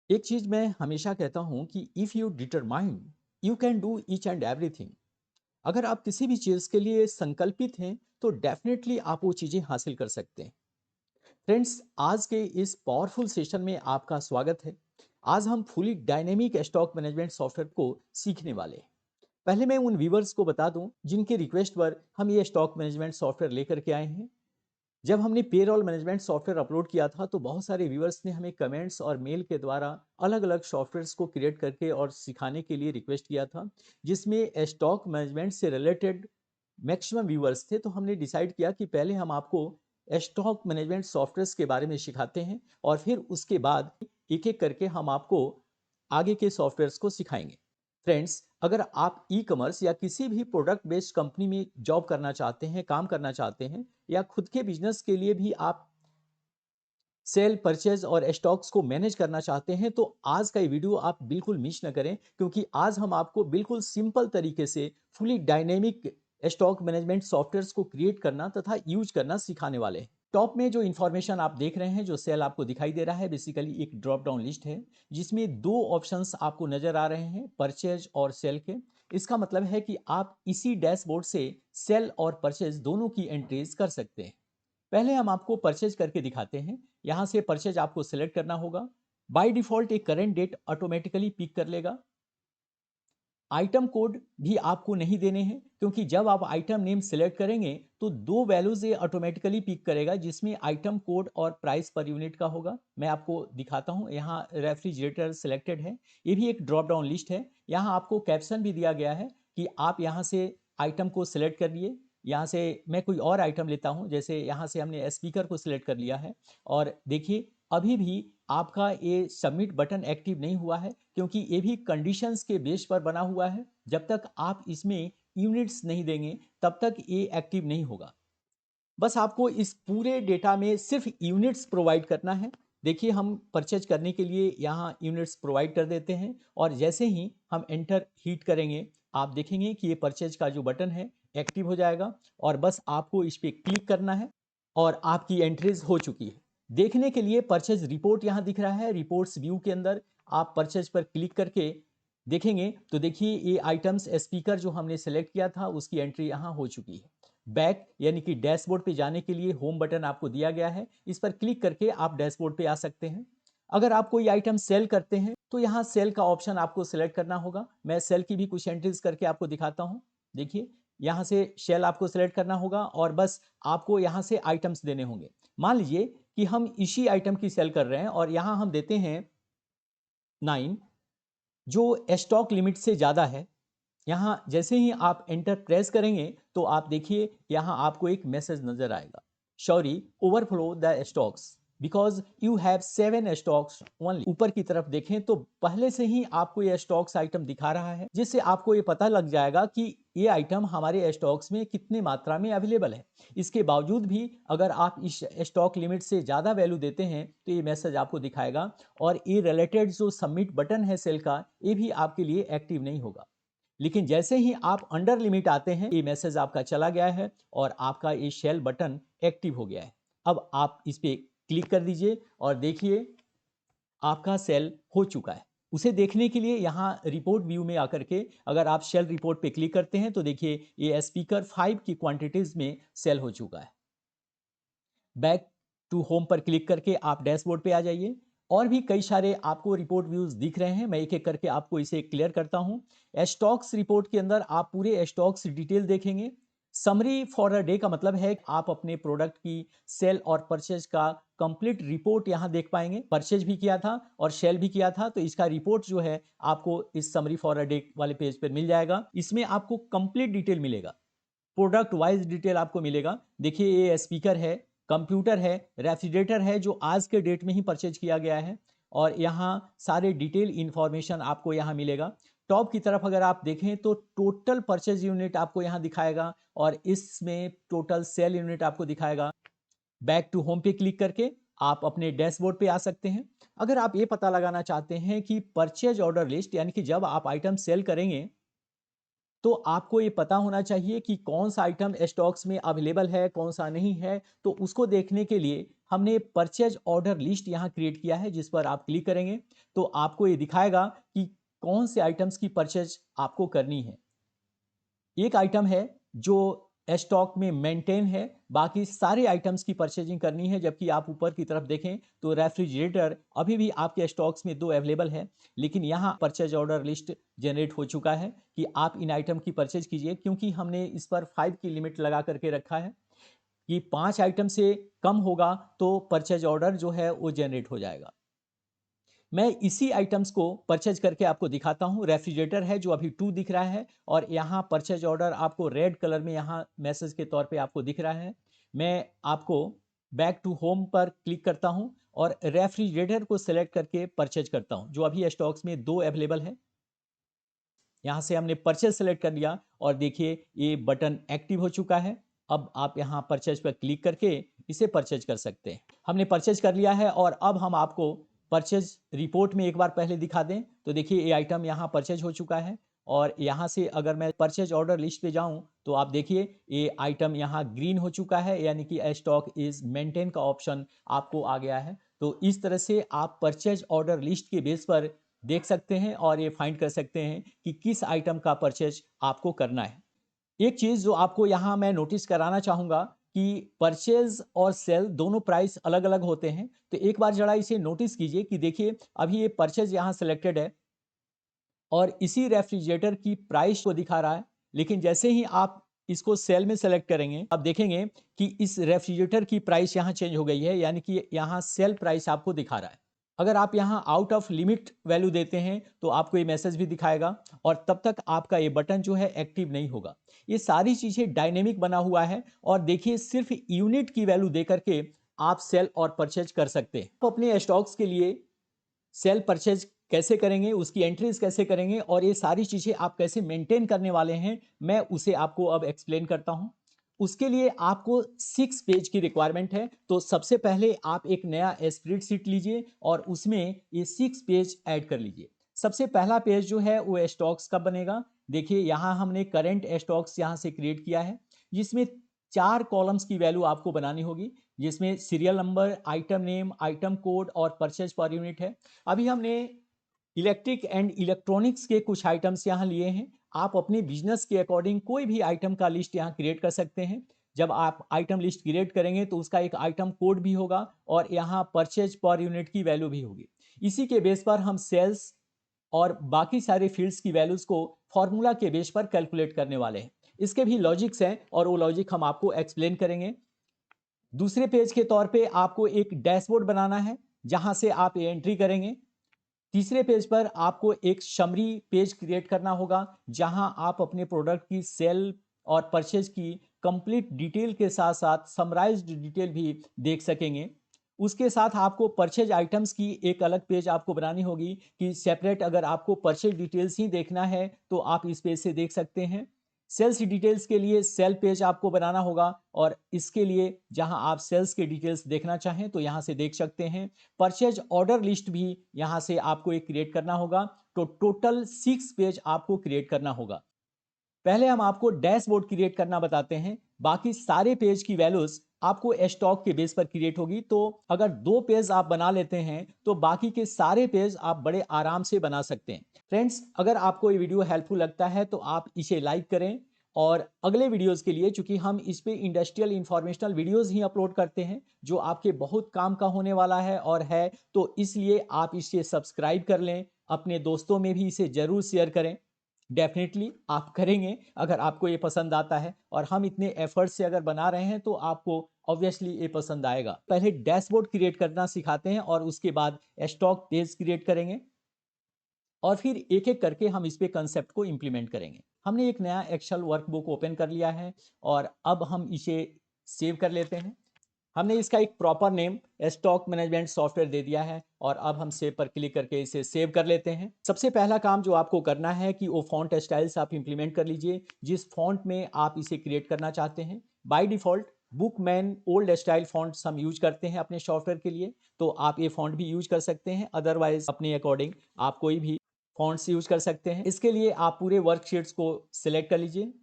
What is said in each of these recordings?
एक चीज मैं हमेशा कहता हूं कि if you determine you can do each and everything. अगर आप किसी भी चीज के लिए संकल्पित हैं तो डेफिनेटली आप वो चीजें हासिल कर सकते हैं। फ्रेंड्स, आज के इस पावरफुल सेशन में आपका स्वागत है। आज हम fully dynamic stock management software को सीखने वाले हैं। पहले मैं उन व्यूवर्स को बता दूं जिनके रिक्वेस्ट पर हम ये स्टॉक मैनेजमेंट सॉफ्टवेयर लेकर के आए हैं। जब हमने पेरोल मैनेजमेंट सॉफ्टवेयर अपलोड किया था तो बहुत सारे व्यूअर्स ने हमें कमेंट्स और मेल के द्वारा अलग अलग सॉफ्टवेयर्स को क्रिएट करके और सिखाने के लिए रिक्वेस्ट किया था, जिसमें स्टॉक मैनेजमेंट से रिलेटेड मैक्सिमम व्यूअर्स थे। तो हमने डिसाइड किया कि पहले हम आपको स्टॉक मैनेजमेंट सॉफ्टवेयर्स के बारे में सिखाते हैं और फिर उसके बाद एक एक करके हम आपको आगे के सॉफ्टवेयर्स को सिखाएंगे। फ्रेंड्स, अगर आप ई कॉमर्स या किसी भी प्रोडक्ट बेस्ड कंपनी में जॉब करना चाहते हैं, काम करना चाहते हैं, या खुद के बिजनेस के लिए भी आप सेल परचेज और स्टॉक्स को मैनेज करना चाहते हैं, तो आज का ये वीडियो आप बिल्कुल मिस ना करें, क्योंकि आज हम आपको बिल्कुल सिंपल तरीके से fully dynamic stock management softwares को क्रिएट करना तथा यूज करना सिखाने वाले हैं। टॉप में जो इन्फॉर्मेशन आप देख रहे हैं, जो सेल आपको दिखाई दे रहा है, बेसिकली एक ड्रॉप डाउन लिस्ट है जिसमें दो ऑप्शंस आपको नजर आ रहे हैं, परचेज और सेल के। इसका मतलब है कि आप इसी डैशबोर्ड से सेल और परचेज दोनों की एंट्रीज कर सकते हैं। पहले हम आपको परचेज करके दिखाते हैं। यहां से परचेज आपको सिलेक्ट करना होगा। बाय डिफॉल्ट एक करंट डेट ऑटोमेटिकली पिक कर लेगा। आइटम कोड भी आपको नहीं देने हैं, क्योंकि जब आप आइटम नेम सिलेक्ट करेंगे तो दो वैल्यूज ये ऑटोमेटिकली पिक करेगा, जिसमें आइटम कोड और प्राइस पर यूनिट का होगा। मैं आपको दिखाता हूं। यहाँ रेफ्रिजरेटर सिलेक्टेड है। ये भी एक ड्रॉप डाउन लिस्ट है। यहाँ आपको कैप्शन भी दिया गया है कि आप यहाँ से आइटम को सिलेक्ट करिए। यहाँ से मैं कोई और आइटम लेता हूँ, जैसे यहाँ से हमने स्पीकर को सिलेक्ट कर लिया है। और देखिए, अभी भी आपका ये सबमिट बटन एक्टिव नहीं हुआ है, क्योंकि ये भी कंडीशंस के बेस पर बना हुआ है। जब तक आप इसमें यूनिट्स नहीं देंगे तब तक ये एक्टिव नहीं होगा। बस आपको इस पूरे डेटा में सिर्फ यूनिट्स प्रोवाइड करना है। देखिए, हम परचेज करने के लिए यहाँ यूनिट्स प्रोवाइड कर देते हैं, और जैसे ही हम एंटर हीट करेंगे आप देखेंगे कि ये परचेज का जो बटन है एक्टिव हो जाएगा, और बस आपको इस पर क्लिक करना है और आपकी एंट्रीज हो चुकी है। देखने के लिए परचेज रिपोर्ट यहाँ दिख रहा है। रिपोर्ट्स व्यू के अंदर आप परचेज पर क्लिक करके देखेंगे तो देखिए, ये आइटम्स स्पीकर जो हमने सेलेक्ट किया था उसकी एंट्री यहाँ हो चुकी है। बैक यानी कि डैशबोर्ड पे जाने के लिए होम बटन आपको दिया गया है। इस पर क्लिक करके आप डैशबोर्ड पे आ सकते हैं। अगर आप कोई आइटम सेल करते हैं तो यहाँ सेल का ऑप्शन आपको सेलेक्ट करना होगा। मैं सेल की भी कुछ एंट्रीज करके आपको दिखाता हूँ। देखिए, यहाँ से सेल आपको सेलेक्ट करना होगा और बस आपको यहाँ से आइटम्स देने होंगे। मान लीजिए कि हम इसी आइटम की सेल कर रहे हैं और यहाँ हम देते हैं 9, जो स्टॉक लिमिट से ज़्यादा है। यहाँ जैसे ही आप एंटर प्रेस करेंगे तो आप देखिए, यहाँ आपको एक मैसेज नजर आएगा, sorry overflow the stocks because you have 7 stocks only. ऊपर की तरफ देखें तो पहले से ही आपको ये स्टॉक्स आइटम दिखा रहा है, जिससे आपको ये पता लग जाएगा कि ये आइटम हमारे स्टॉक्स में कितनी मात्रा में अवेलेबल है। इसके बावजूद भी अगर आप इस स्टॉक लिमिट से ज़्यादा वैल्यू देते हैं तो ये मैसेज आपको दिखाएगा, और ये रिलेटेड जो सबमिट बटन है सेल का, ये भी आपके लिए एक्टिव नहीं होगा। लेकिन जैसे ही आप अंडर लिमिट आते हैं, ये मैसेज आपका चला गया है और आपका ये शेल बटन एक्टिव हो गया है। अब आप इस पे क्लिक कर दीजिए और देखिए, आपका सेल हो चुका है। उसे देखने के लिए यहाँ रिपोर्ट व्यू में आकर के अगर आप सेल रिपोर्ट पे क्लिक करते हैं तो देखिए, ये स्पीकर 5 की क्वांटिटीज में सेल हो चुका है। बैक टू होम पर क्लिक करके आप डैशबोर्ड पे आ जाइए। और भी कई सारे आपको रिपोर्ट व्यूज दिख रहे हैं। मैं एक एक करके आपको इसे क्लियर करता हूं। स्टॉक्स रिपोर्ट के अंदर आप पूरे स्टॉक्स डिटेल देखेंगे। समरी फॉर अ डे का मतलब है कि आप अपने प्रोडक्ट की सेल और परचेज का कंप्लीट रिपोर्ट यहां देख पाएंगे। परचेज भी किया था और सेल भी किया था, तो इसका रिपोर्ट जो है आपको इस समरी फॉर अ डे वाले पेज पर मिल जाएगा। इसमें आपको कंप्लीट डिटेल मिलेगा, प्रोडक्ट वाइज डिटेल आपको मिलेगा। देखिए, ये स्पीकर है, कंप्यूटर है, रेफ्रिजरेटर है, जो आज के डेट में ही परचेज किया गया है, और यहाँ सारे डिटेल इंफॉर्मेशन आपको यहाँ मिलेगा। टॉप की तरफ अगर आप देखें तो टोटल परचेज यूनिट आपको यहाँ दिखाएगा, और इसमें टोटल सेल यूनिट आपको दिखाएगा। बैक टू होम पे क्लिक करके आप अपने डैशबोर्ड पे आ सकते हैं। अगर आप ये पता लगाना चाहते हैं कि परचेज ऑर्डर लिस्ट, यानी कि जब आप आइटम सेल करेंगे तो आपको ये पता होना चाहिए कि कौन सा आइटम स्टॉक्स में अवेलेबल है, कौन सा नहीं है। तो उसको देखने के लिए हमने परचेज ऑर्डर लिस्ट यहाँ क्रिएट किया है, जिस पर आप क्लिक करेंगे तो आपको ये दिखाएगा कि कौन से आइटम्स की परचेज आपको करनी है। एक आइटम है जो स्टॉक में मेंटेन है, बाकी सारे आइटम्स की परचेजिंग करनी है। जबकि आप ऊपर की तरफ देखें तो रेफ्रिजरेटर अभी भी आपके स्टॉक्स में 2 अवेलेबल है, लेकिन यहाँ परचेज ऑर्डर लिस्ट जनरेट हो चुका है कि आप इन आइटम की परचेज कीजिए, क्योंकि हमने इस पर 5 की लिमिट लगा करके रखा है कि 5 आइटम से कम होगा तो परचेज ऑर्डर जो है वो जनरेट हो जाएगा। मैं इसी आइटम्स को परचेज करके आपको दिखाता हूँ। रेफ्रिजरेटर है जो अभी 2 दिख रहा है, और यहाँ परचेज ऑर्डर आपको रेड कलर में यहाँ मैसेज के तौर पे आपको दिख रहा है। मैं आपको बैक टू होम पर क्लिक करता हूँ और रेफ्रिजरेटर को सिलेक्ट करके परचेज करता हूँ, जो अभी स्टॉक्स में 2 अवेलेबल है। यहाँ से हमने परचेज सेलेक्ट कर लिया और देखिए ये बटन एक्टिव हो चुका है। अब आप यहाँ परचेज पर क्लिक करके इसे परचेज कर सकते हैं। हमने परचेज कर लिया है और अब हम आपको परचेज रिपोर्ट में एक बार पहले दिखा दें तो देखिए ये आइटम यहाँ परचेज हो चुका है। और यहाँ से अगर मैं परचेज ऑर्डर लिस्ट पे जाऊँ तो आप देखिए ये आइटम यहाँ ग्रीन हो चुका है, यानी कि स्टॉक इज मेंटेन का ऑप्शन आपको आ गया है। तो इस तरह से आप परचेज ऑर्डर लिस्ट के बेस पर देख सकते हैं और ये फाइंड कर सकते हैं कि किस आइटम का परचेज आपको करना है। एक चीज़ जो आपको यहाँ मैं नोटिस कराना चाहूँगा कि परचेज और सेल दोनों प्राइस अलग-अलग होते हैं। तो एक बार ज़रा इसे नोटिस कीजिए कि देखिए अभी ये परचेज यहाँ सेलेक्टेड है और इसी रेफ्रिजरेटर की प्राइस को दिखा रहा है। लेकिन जैसे ही आप इसको सेल में सेलेक्ट करेंगे, आप देखेंगे कि इस रेफ्रिजरेटर की प्राइस यहाँ चेंज हो गई है, यानी कि यहाँ सेल प्राइस आपको दिखा रहा है। अगर आप यहाँ आउट ऑफ लिमिट वैल्यू देते हैं तो आपको ये मैसेज भी दिखाएगा और तब तक आपका ये बटन जो है एक्टिव नहीं होगा। ये सारी चीज़ें डायनेमिक बना हुआ है और देखिए सिर्फ यूनिट की वैल्यू दे करके आप सेल और परचेज कर सकते हैं। तो अपने स्टॉक्स के लिए सेल परचेज कैसे करेंगे, उसकी एंट्रीज कैसे करेंगे और ये सारी चीज़ें आप कैसे मेंटेन करने वाले हैं, मैं उसे आपको अब एक्सप्लेन करता हूं। उसके लिए आपको 6 पेज की रिक्वायरमेंट है। तो सबसे पहले आप एक नया स्प्रेडशीट लीजिए और उसमें ये 6 पेज ऐड कर लीजिए। सबसे पहला पेज जो है वो स्टॉक्स का बनेगा। देखिए यहाँ हमने करंट स्टॉक्स यहाँ से क्रिएट किया है, जिसमें 4 कॉलम्स की वैल्यू आपको बनानी होगी, जिसमें serial number, item name, item code और परचेज पर यूनिट है। अभी हमने इलेक्ट्रिक एंड इलेक्ट्रॉनिक्स के कुछ आइटम्स यहाँ लिए हैं। आप अपने बिजनेस के अकॉर्डिंग कोई भी आइटम का लिस्ट यहाँ क्रिएट कर सकते हैं। जब आप आइटम लिस्ट क्रिएट करेंगे तो उसका एक आइटम कोड भी होगा और यहाँ परचेज पर यूनिट की वैल्यू भी होगी। इसी के बेस पर हम सेल्स और बाकी सारे फील्ड्स की वैल्यूज को फॉर्मूला के बेस पर कैलकुलेट करने वाले हैं। इसके भी लॉजिक्स हैं और वो लॉजिक हम आपको एक्सप्लेन करेंगे। दूसरे पेज के तौर पे आपको एक डैशबोर्ड बनाना है, जहां से आप ये एंट्री करेंगे। तीसरे पेज पर आपको एक समरी पेज क्रिएट करना होगा, जहां आप अपने प्रोडक्ट की सेल और परचेज की कंप्लीट डिटेल के साथ साथ समराइज्ड डिटेल भी देख सकेंगे। उसके साथ आपको परचेज आइटम्स की एक अलग पेज आपको बनानी होगी कि सेपरेट अगर आपको परचेज डिटेल्स ही देखना है तो आप इस पेज से देख सकते हैं। सेल्स डिटेल्स के लिए सेल पेज आपको बनाना होगा और इसके लिए जहां आप सेल्स के डिटेल्स देखना चाहें तो यहां से देख सकते हैं। परचेज ऑर्डर लिस्ट भी यहां से आपको एक क्रिएट करना होगा। तो टोटल 6 पेज आपको क्रिएट करना होगा। पहले हम आपको डैशबोर्ड क्रिएट करना बताते हैं। बाकी सारे पेज की वैल्यूज आपको स्टॉक के बेस पर क्रिएट होगी। तो अगर 2 पेज आप बना लेते हैं तो बाकी के सारे पेज आप बड़े आराम से बना सकते हैं। फ्रेंड्स, अगर आपको ये वीडियो हेल्पफुल लगता है तो आप इसे लाइक करें और अगले वीडियोस के लिए, चूंकि हम इस पे इंडस्ट्रियल इंफॉर्मेशनल वीडियोस ही अपलोड करते हैं जो आपके बहुत काम का होने वाला है और है, तो इसलिए आप इसे सब्सक्राइब कर लें। अपने दोस्तों में भी इसे जरूर शेयर करें। डेफिनेटली आप करेंगे अगर आपको ये पसंद आता है, और हम इतने एफर्ट से अगर बना रहे हैं तो आपको ऑब्वियसली ये पसंद आएगा। पहले डैशबोर्ड क्रिएट करना सिखाते हैं और उसके बाद स्टॉक पेज क्रिएट करेंगे और फिर एक एक करके हम इस पे कंसेप्ट को इम्प्लीमेंट करेंगे। हमने एक नया एक्सेल वर्कबुक ओपन कर लिया है और अब हम इसे सेव कर लेते हैं। हमने इसका एक proper name stock management software दे दिया है और अब हम सेव पर क्लिक करके इसे सेव कर लेते हैं। सबसे पहला काम जो आपको करना है कि वो फॉन्ट स्टाइल्स आप इंप्लीमेंट कर लीजिए जिस फॉन्ट में आप इसे क्रिएट करना चाहते हैं। By default Bookman old style fonts हम यूज करते हैं अपने सॉफ्टवेयर के लिए, तो आप ये फॉन्ट भी यूज कर सकते हैं। अदरवाइज अपने अकॉर्डिंग आप कोई भी फॉन्ट्स यूज कर सकते हैं। इसके लिए आप पूरे वर्कशीट्स को सिलेक्ट कर लीजिए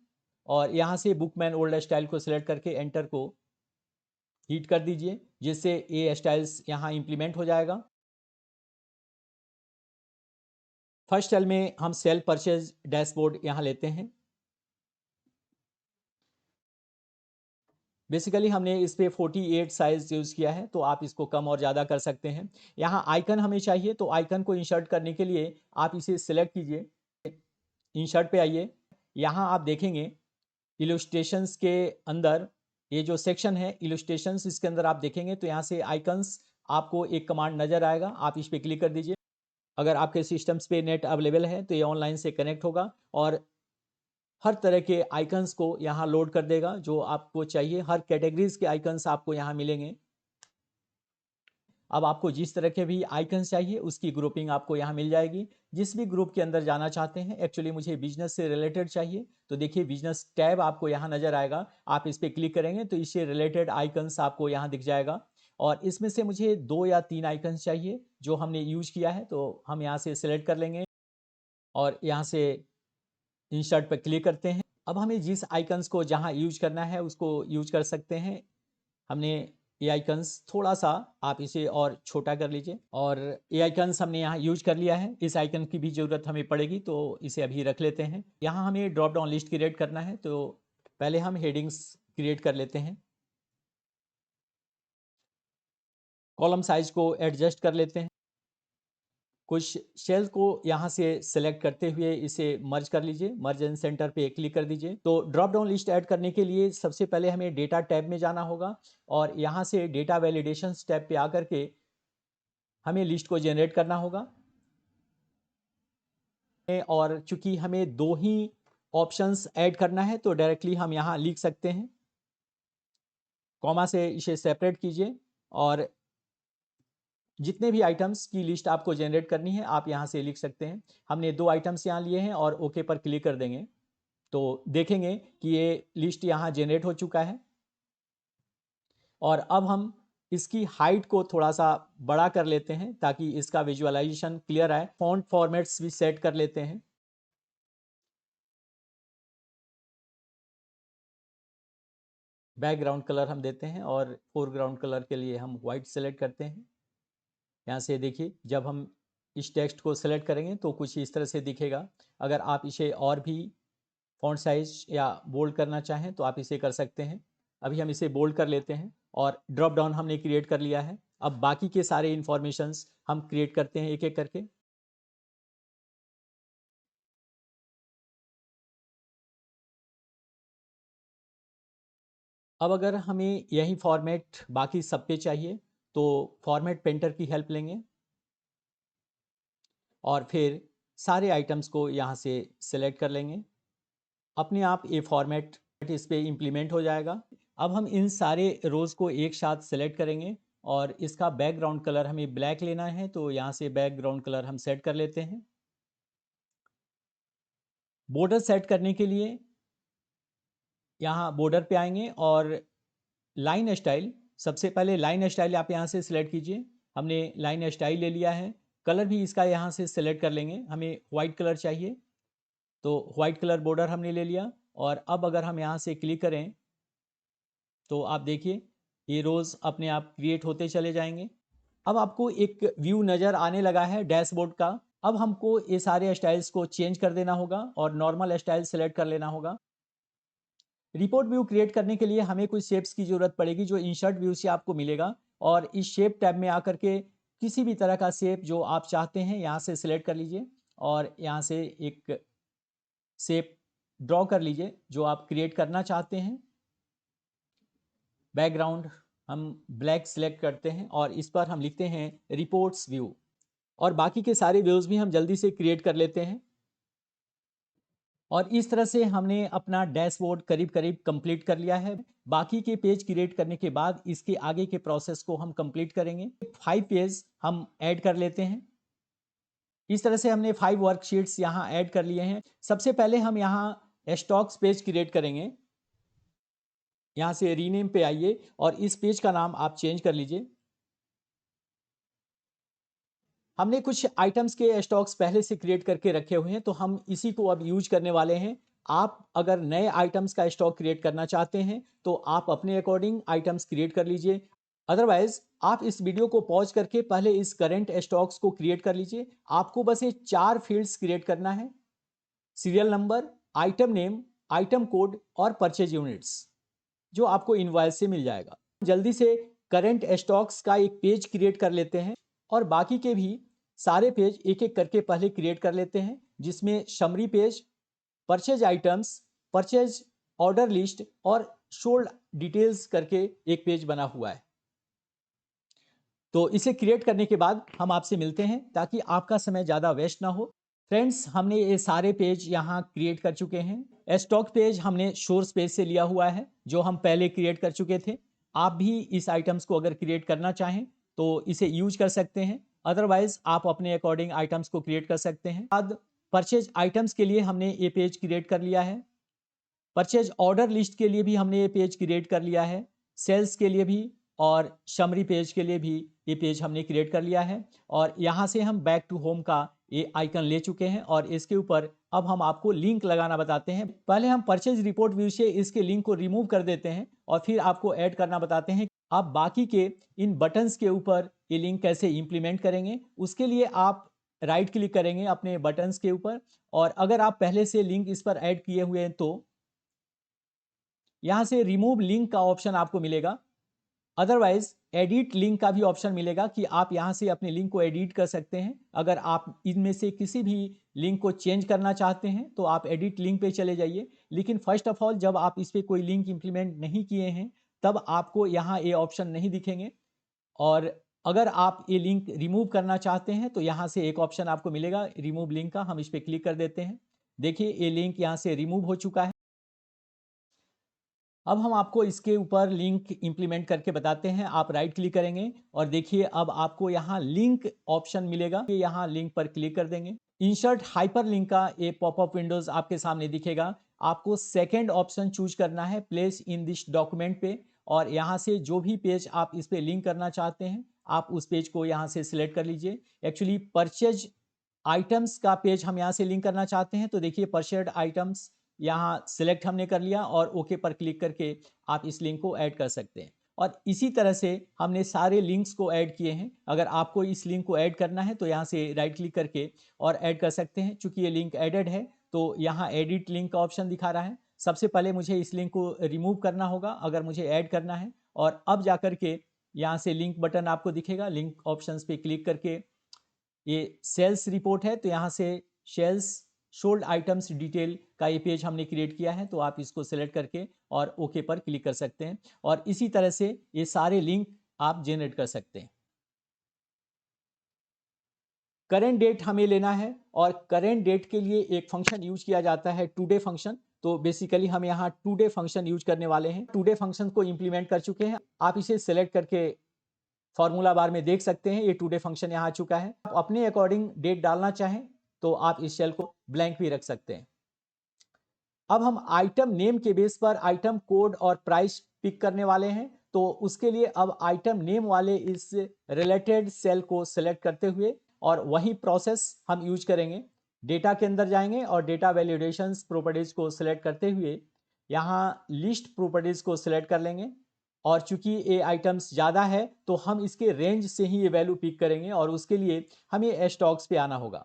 और यहाँ से बुकमैन ओल्ड स्टाइल को सिलेक्ट करके एंटर को हिट कर दीजिए, जिससे ये स्टाइल्स यहाँ इंप्लीमेंट हो जाएगा। फर्स्ट सेल में हम सेल परचेज डैशबोर्ड यहाँ लेते हैं। बेसिकली हमने इस पे 48 साइज यूज़ किया है, तो आप इसको कम और ज़्यादा कर सकते हैं। यहाँ आइकन हमें चाहिए, तो आइकन को इंसर्ट करने के लिए आप इसे सिलेक्ट कीजिए, इंसर्ट पे आइए। यहाँ आप देखेंगे इलस्ट्रेशंस के अंदर ये जो सेक्शन है इलस्ट्रेशंस, इसके अंदर आप देखेंगे तो यहाँ से आइकन्स आपको एक कमांड नज़र आएगा, आप इस पर क्लिक कर दीजिए। अगर आपके सिस्टम्स पे नेट अवेलेबल है तो ये ऑनलाइन से कनेक्ट होगा और हर तरह के आइकन्स को यहाँ लोड कर देगा जो आपको चाहिए। हर कैटेगरीज के आइकन्स आपको यहाँ मिलेंगे। अब आपको जिस तरह के भी आइकन्स चाहिए उसकी ग्रुपिंग आपको यहाँ मिल जाएगी। जिस भी ग्रुप के अंदर जाना चाहते हैं, एक्चुअली मुझे बिजनेस से रिलेटेड चाहिए, तो देखिए बिजनेस टैब आपको यहाँ नजर आएगा। आप इस पर क्लिक करेंगे तो इससे रिलेटेड आइकन्स आपको यहाँ दिख जाएगा और इसमें से मुझे 2 या 3 आइकन्स चाहिए जो हमने यूज किया है, तो हम यहाँ से सिलेक्ट कर लेंगे और यहाँ से इंसर्ट पर क्लिक करते हैं। अब हमें जिस आइकन्स को जहाँ यूज करना है उसको यूज कर सकते हैं। हमने ये आइकन्स थोड़ा सा आप इसे और छोटा कर लीजिए और ये आइकन्स हमने यहाँ यूज कर लिया है। इस आइकन की भी ज़रूरत हमें पड़ेगी तो इसे अभी रख लेते हैं। यहाँ हमें ड्रॉप डाउन लिस्ट क्रिएट करना है, तो पहले हम हेडिंग्स क्रिएट कर लेते हैं। कॉलम साइज को एडजस्ट कर लेते हैं। कुछ सेल को यहाँ से सेलेक्ट करते हुए इसे मर्ज कर लीजिए, मर्ज इन सेंटर पे क्लिक कर दीजिए। तो ड्रॉप डाउन लिस्ट ऐड करने के लिए सबसे पहले हमें डेटा टैब में जाना होगा और यहाँ से डेटा वैलिडेशन टैब पे आकर के हमें लिस्ट को जनरेट करना होगा। और चूंकि हमें 2 ही ऑप्शंस ऐड करना है तो डायरेक्टली हम यहाँ लिख सकते हैं, कॉमा से इसे सेपरेट कीजिए और जितने भी आइटम्स की लिस्ट आपको जनरेट करनी है आप यहाँ से लिख सकते हैं। हमने 2 आइटम्स यहाँ लिए हैं और ओके पर क्लिक कर देंगे तो देखेंगे कि ये लिस्ट यहाँ जनरेट हो चुका है। और अब हम इसकी हाइट को थोड़ा सा बड़ा कर लेते हैं ताकि इसका विजुअलाइजेशन क्लियर आए। फॉन्ट फॉर्मेट्स भी सेट कर लेते हैं। बैकग्राउंड कलर हम देते हैं और फोरग्राउंड कलर के लिए हम वाइट सेलेक्ट करते हैं। यहाँ से देखिए जब हम इस टेक्स्ट को सेलेक्ट करेंगे तो कुछ इस तरह से दिखेगा। अगर आप इसे और भी फॉन्ट साइज या बोल्ड करना चाहें तो आप इसे कर सकते हैं। अभी हम इसे बोल्ड कर लेते हैं और ड्रॉप डाउन हमने क्रिएट कर लिया है। अब बाकी के सारे इंफॉर्मेशंस हम क्रिएट करते हैं एक एक करके। अब अगर हमें यही फॉर्मेट बाकी सब पे चाहिए तो फॉर्मेट पेंटर की हेल्प लेंगे और फिर सारे आइटम्स को यहाँ से सिलेक्ट कर लेंगे। अपने आप ये फॉर्मेट इस पे इम्प्लीमेंट हो जाएगा। अब हम इन सारे रोज़ को एक साथ सेलेक्ट करेंगे और इसका बैकग्राउंड कलर हमें ब्लैक लेना है, तो यहाँ से बैकग्राउंड कलर हम सेट कर लेते हैं। बॉर्डर सेट करने के लिए यहाँ बॉर्डर पे आएंगे और लाइन स्टाइल, सबसे पहले लाइन स्टाइल आप यहाँ से सिलेक्ट कीजिए। हमने लाइन स्टाइल ले लिया है। कलर भी इसका यहाँ से सिलेक्ट कर लेंगे। हमें वाइट कलर चाहिए तो वाइट कलर बॉर्डर हमने ले लिया और अब अगर हम यहाँ से क्लिक करें तो आप देखिए ये रोज़ अपने आप क्रिएट होते चले जाएंगे। अब आपको एक व्यू नज़र आने लगा है डैशबोर्ड का। अब हमको ये सारे स्टाइल्स को चेंज कर देना होगा और नॉर्मल स्टाइल सेलेक्ट कर लेना होगा। रिपोर्ट व्यू क्रिएट करने के लिए हमें कुछ शेप्स की जरूरत पड़ेगी जो इंसर्ट व्यू से आपको मिलेगा और इस शेप टैब में आकर के किसी भी तरह का शेप जो आप चाहते हैं यहाँ से सिलेक्ट कर लीजिए और यहाँ से एक शेप ड्रॉ कर लीजिए जो आप क्रिएट करना चाहते हैं। बैकग्राउंड हम ब्लैक सिलेक्ट करते हैं और इस पर हम लिखते हैं रिपोर्ट्स व्यू और बाकी के सारे व्यूज भी हम जल्दी से क्रिएट कर लेते हैं। और इस तरह से हमने अपना डैशबोर्ड करीब करीब कंप्लीट कर लिया है। बाकी के पेज क्रिएट करने के बाद इसके आगे के प्रोसेस को हम कंप्लीट करेंगे। 5 पेज हम ऐड कर लेते हैं। इस तरह से हमने 5 वर्कशीट्स यहाँ ऐड कर लिए हैं। सबसे पहले हम यहाँ स्टॉक्स पेज क्रिएट करेंगे। यहाँ से रीनेम पे आइए और इस पेज का नाम आप चेंज कर लीजिए। हमने कुछ आइटम्स के स्टॉक्स पहले से क्रिएट करके रखे हुए हैं, तो हम इसी को अब यूज करने वाले हैं। आप अगर नए आइटम्स का स्टॉक क्रिएट करना चाहते हैं तो आप अपने अकॉर्डिंग आइटम्स क्रिएट कर लीजिए। अदरवाइज आप इस वीडियो को पॉज करके पहले इस करंट स्टॉक्स को क्रिएट कर लीजिए। आपको बस ये 4 फील्ड्स क्रिएट करना है: serial number, item name, item code और परचेज यूनिट्स, जो आपको इनवॉइस से मिल जाएगा। जल्दी से करंट स्टॉक्स का एक पेज क्रिएट कर लेते हैं और बाकी के भी सारे पेज एक एक करके पहले क्रिएट कर लेते हैं, जिसमें summary page, purchase items, purchase order list और सोल्ड डिटेल्स करके एक पेज बना हुआ है। तो इसे क्रिएट करने के बाद हम आपसे मिलते हैं ताकि आपका समय ज़्यादा वेस्ट ना हो। फ्रेंड्स, हमने ये सारे पेज यहाँ क्रिएट कर चुके हैं। स्टॉक पेज हमने सोर्स पेज से लिया हुआ है, जो हम पहले क्रिएट कर चुके थे। आप भी इस आइटम्स को अगर क्रिएट करना चाहें तो इसे यूज कर सकते हैं, अदरवाइज आप अपने अकॉर्डिंग आइटम्स को क्रिएट कर सकते हैं। बाद परचेज आइटम्स के लिए हमने ये पेज क्रिएट कर लिया है। परचेज ऑर्डर लिस्ट के लिए भी हमने ये पेज क्रिएट कर लिया है। सेल्स के लिए भी और समरी पेज के लिए भी ये पेज हमने क्रिएट कर लिया है। और यहाँ से हम बैक टू होम का ये आइकन ले चुके हैं और इसके ऊपर अब हम आपको लिंक लगाना बताते हैं। पहले हम परचेज रिपोर्ट व्यू से इसके लिंक को रिमूव कर देते हैं और फिर आपको ऐड करना बताते हैं। आप बाकी के इन बटन्स के ऊपर ये लिंक कैसे इंप्लीमेंट करेंगे, उसके लिए आप राइट क्लिक करेंगे अपने बटन्स के ऊपर। और अगर आप पहले से लिंक इस पर ऐड किए हुए हैं तो यहां से रिमूव लिंक का ऑप्शन आपको मिलेगा। अदरवाइज एडिट लिंक का भी ऑप्शन मिलेगा कि आप यहां से अपने लिंक को एडिट कर सकते हैं। अगर आप इनमें से किसी भी लिंक को चेंज करना चाहते हैं तो आप एडिट लिंक पे चले जाइए। लेकिन फर्स्ट ऑफ ऑल, जब आप इस पर कोई लिंक इंप्लीमेंट नहीं किए हैं तब आपको यहाँ ये ऑप्शन नहीं दिखेंगे। और अगर आप ये लिंक रिमूव करना चाहते हैं तो यहाँ से एक ऑप्शन आपको मिलेगा रिमूव लिंक का, हम इस पर क्लिक कर देते हैं। देखिए ये लिंक यहाँ से रिमूव हो चुका है। अब हम आपको इसके ऊपर लिंक इंप्लीमेंट करके बताते हैं। आप राइट क्लिक करेंगे और देखिए अब आपको यहाँ लिंक ऑप्शन मिलेगा, यहाँ लिंक पर क्लिक कर देंगे। इंसर्ट हाइपर लिंक का ये पॉपअप विंडोज आपके सामने दिखेगा। आपको सेकंड ऑप्शन चूज करना है प्लेस इन दिस डॉक्यूमेंट पे, और यहाँ से जो भी पेज आप इस पे लिंक करना चाहते हैं आप उस पेज को यहाँ से सिलेक्ट कर लीजिए। एक्चुअली परचेज आइटम्स का पेज हम यहाँ से लिंक करना चाहते हैं, तो देखिए परचेज आइटम्स यहाँ सिलेक्ट हमने कर लिया और ओके पर क्लिक करके आप इस लिंक को ऐड कर सकते हैं। और इसी तरह से हमने सारे लिंक्स को ऐड किए हैं। अगर आपको इस लिंक को ऐड करना है तो यहाँ से राइट क्लिक करके और ऐड कर सकते हैं। चूंकि ये लिंक एडेड है तो यहाँ एडिट लिंक का ऑप्शन दिखा रहा है। सबसे पहले मुझे इस लिंक को रिमूव करना होगा अगर मुझे ऐड करना है, और अब जा करके यहाँ से लिंक बटन आपको दिखेगा। लिंक ऑप्शंस पे क्लिक करके ये सेल्स रिपोर्ट है तो यहाँ से सेल्स सोल्ड आइटम्स डिटेल का ये पेज हमने क्रिएट किया है, तो आप इसको सेलेक्ट करके और ओके पर क्लिक कर सकते हैं। और इसी तरह से ये सारे लिंक आप जनरेट कर सकते हैं। करेंट डेट हमें लेना है और करेंट डेट के लिए एक फंक्शन यूज किया जाता है टुडे फंक्शन। तो बेसिकली हम यहाँ टुडे फंक्शन यूज करने वाले हैं। टुडे फंक्शन को इंप्लीमेंट कर चुके हैं। आप इसे सेलेक्ट करके फॉर्मूला बार में देख सकते हैं ये टुडे फंक्शन यहाँ आ चुका है। आप अपने अकॉर्डिंग डेट डालना चाहें तो आप इस सेल को ब्लैंक भी रख सकते हैं। अब हम आइटम नेम के बेस पर आइटम कोड और प्राइस पिक करने वाले हैं। तो उसके लिए अब आइटम नेम वाले इस रिलेटेड सेल को सिलेक्ट करते हुए और वही प्रोसेस हम यूज करेंगे। डेटा के अंदर जाएंगे और डेटा वैलिडेशंस प्रॉपर्टीज को सिलेक्ट करते हुए यहाँ लिस्ट प्रॉपर्टीज को सिलेक्ट कर लेंगे। और चूंकि ये आइटम्स ज़्यादा है तो हम इसके रेंज से ही ये वैल्यू पिक करेंगे, और उसके लिए हमें स्टॉक्स पे आना होगा।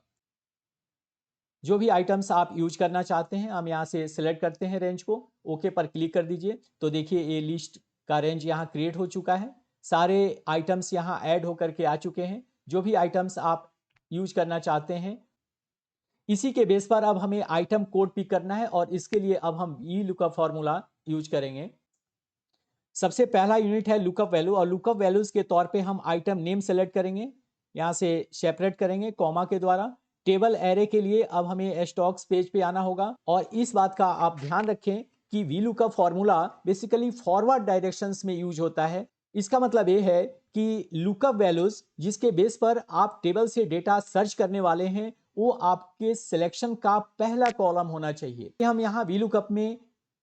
जो भी आइटम्स आप यूज करना चाहते हैं हम यहाँ से सिलेक्ट करते हैं रेंज को, ओके पर क्लिक कर दीजिए। तो देखिए ये लिस्ट का रेंज यहाँ क्रिएट हो चुका है। सारे आइटम्स यहाँ ऐड होकर के आ चुके हैं। जो भी आइटम्स आप यूज करना चाहते हैं इसी के बेस पर अब हमें आइटम कोड पिक करना है, और इसके लिए अब हम ई लुकअप फॉर्मूला यूज करेंगे। सबसे पहला यूनिट है लुकअप वैल्यू, और लुकअप वैल्यूज के तौर पे हम आइटम नेम सेलेक्ट करेंगे, यहाँ से सेपरेट करेंगे कॉमा के द्वारा। टेबल एरे के लिए अब हमें स्टॉक्स पेज पे आना होगा, और इस बात का आप ध्यान रखें कि V lookup formula basically forward directions में यूज होता है। इसका मतलब ये है कि लुकअप वैल्यूज जिसके बेस पर आप टेबल से डेटा सर्च करने वाले हैं वो आपके सिलेक्शन का पहला कॉलम होना चाहिए। हम यहाँ वी लुकअप में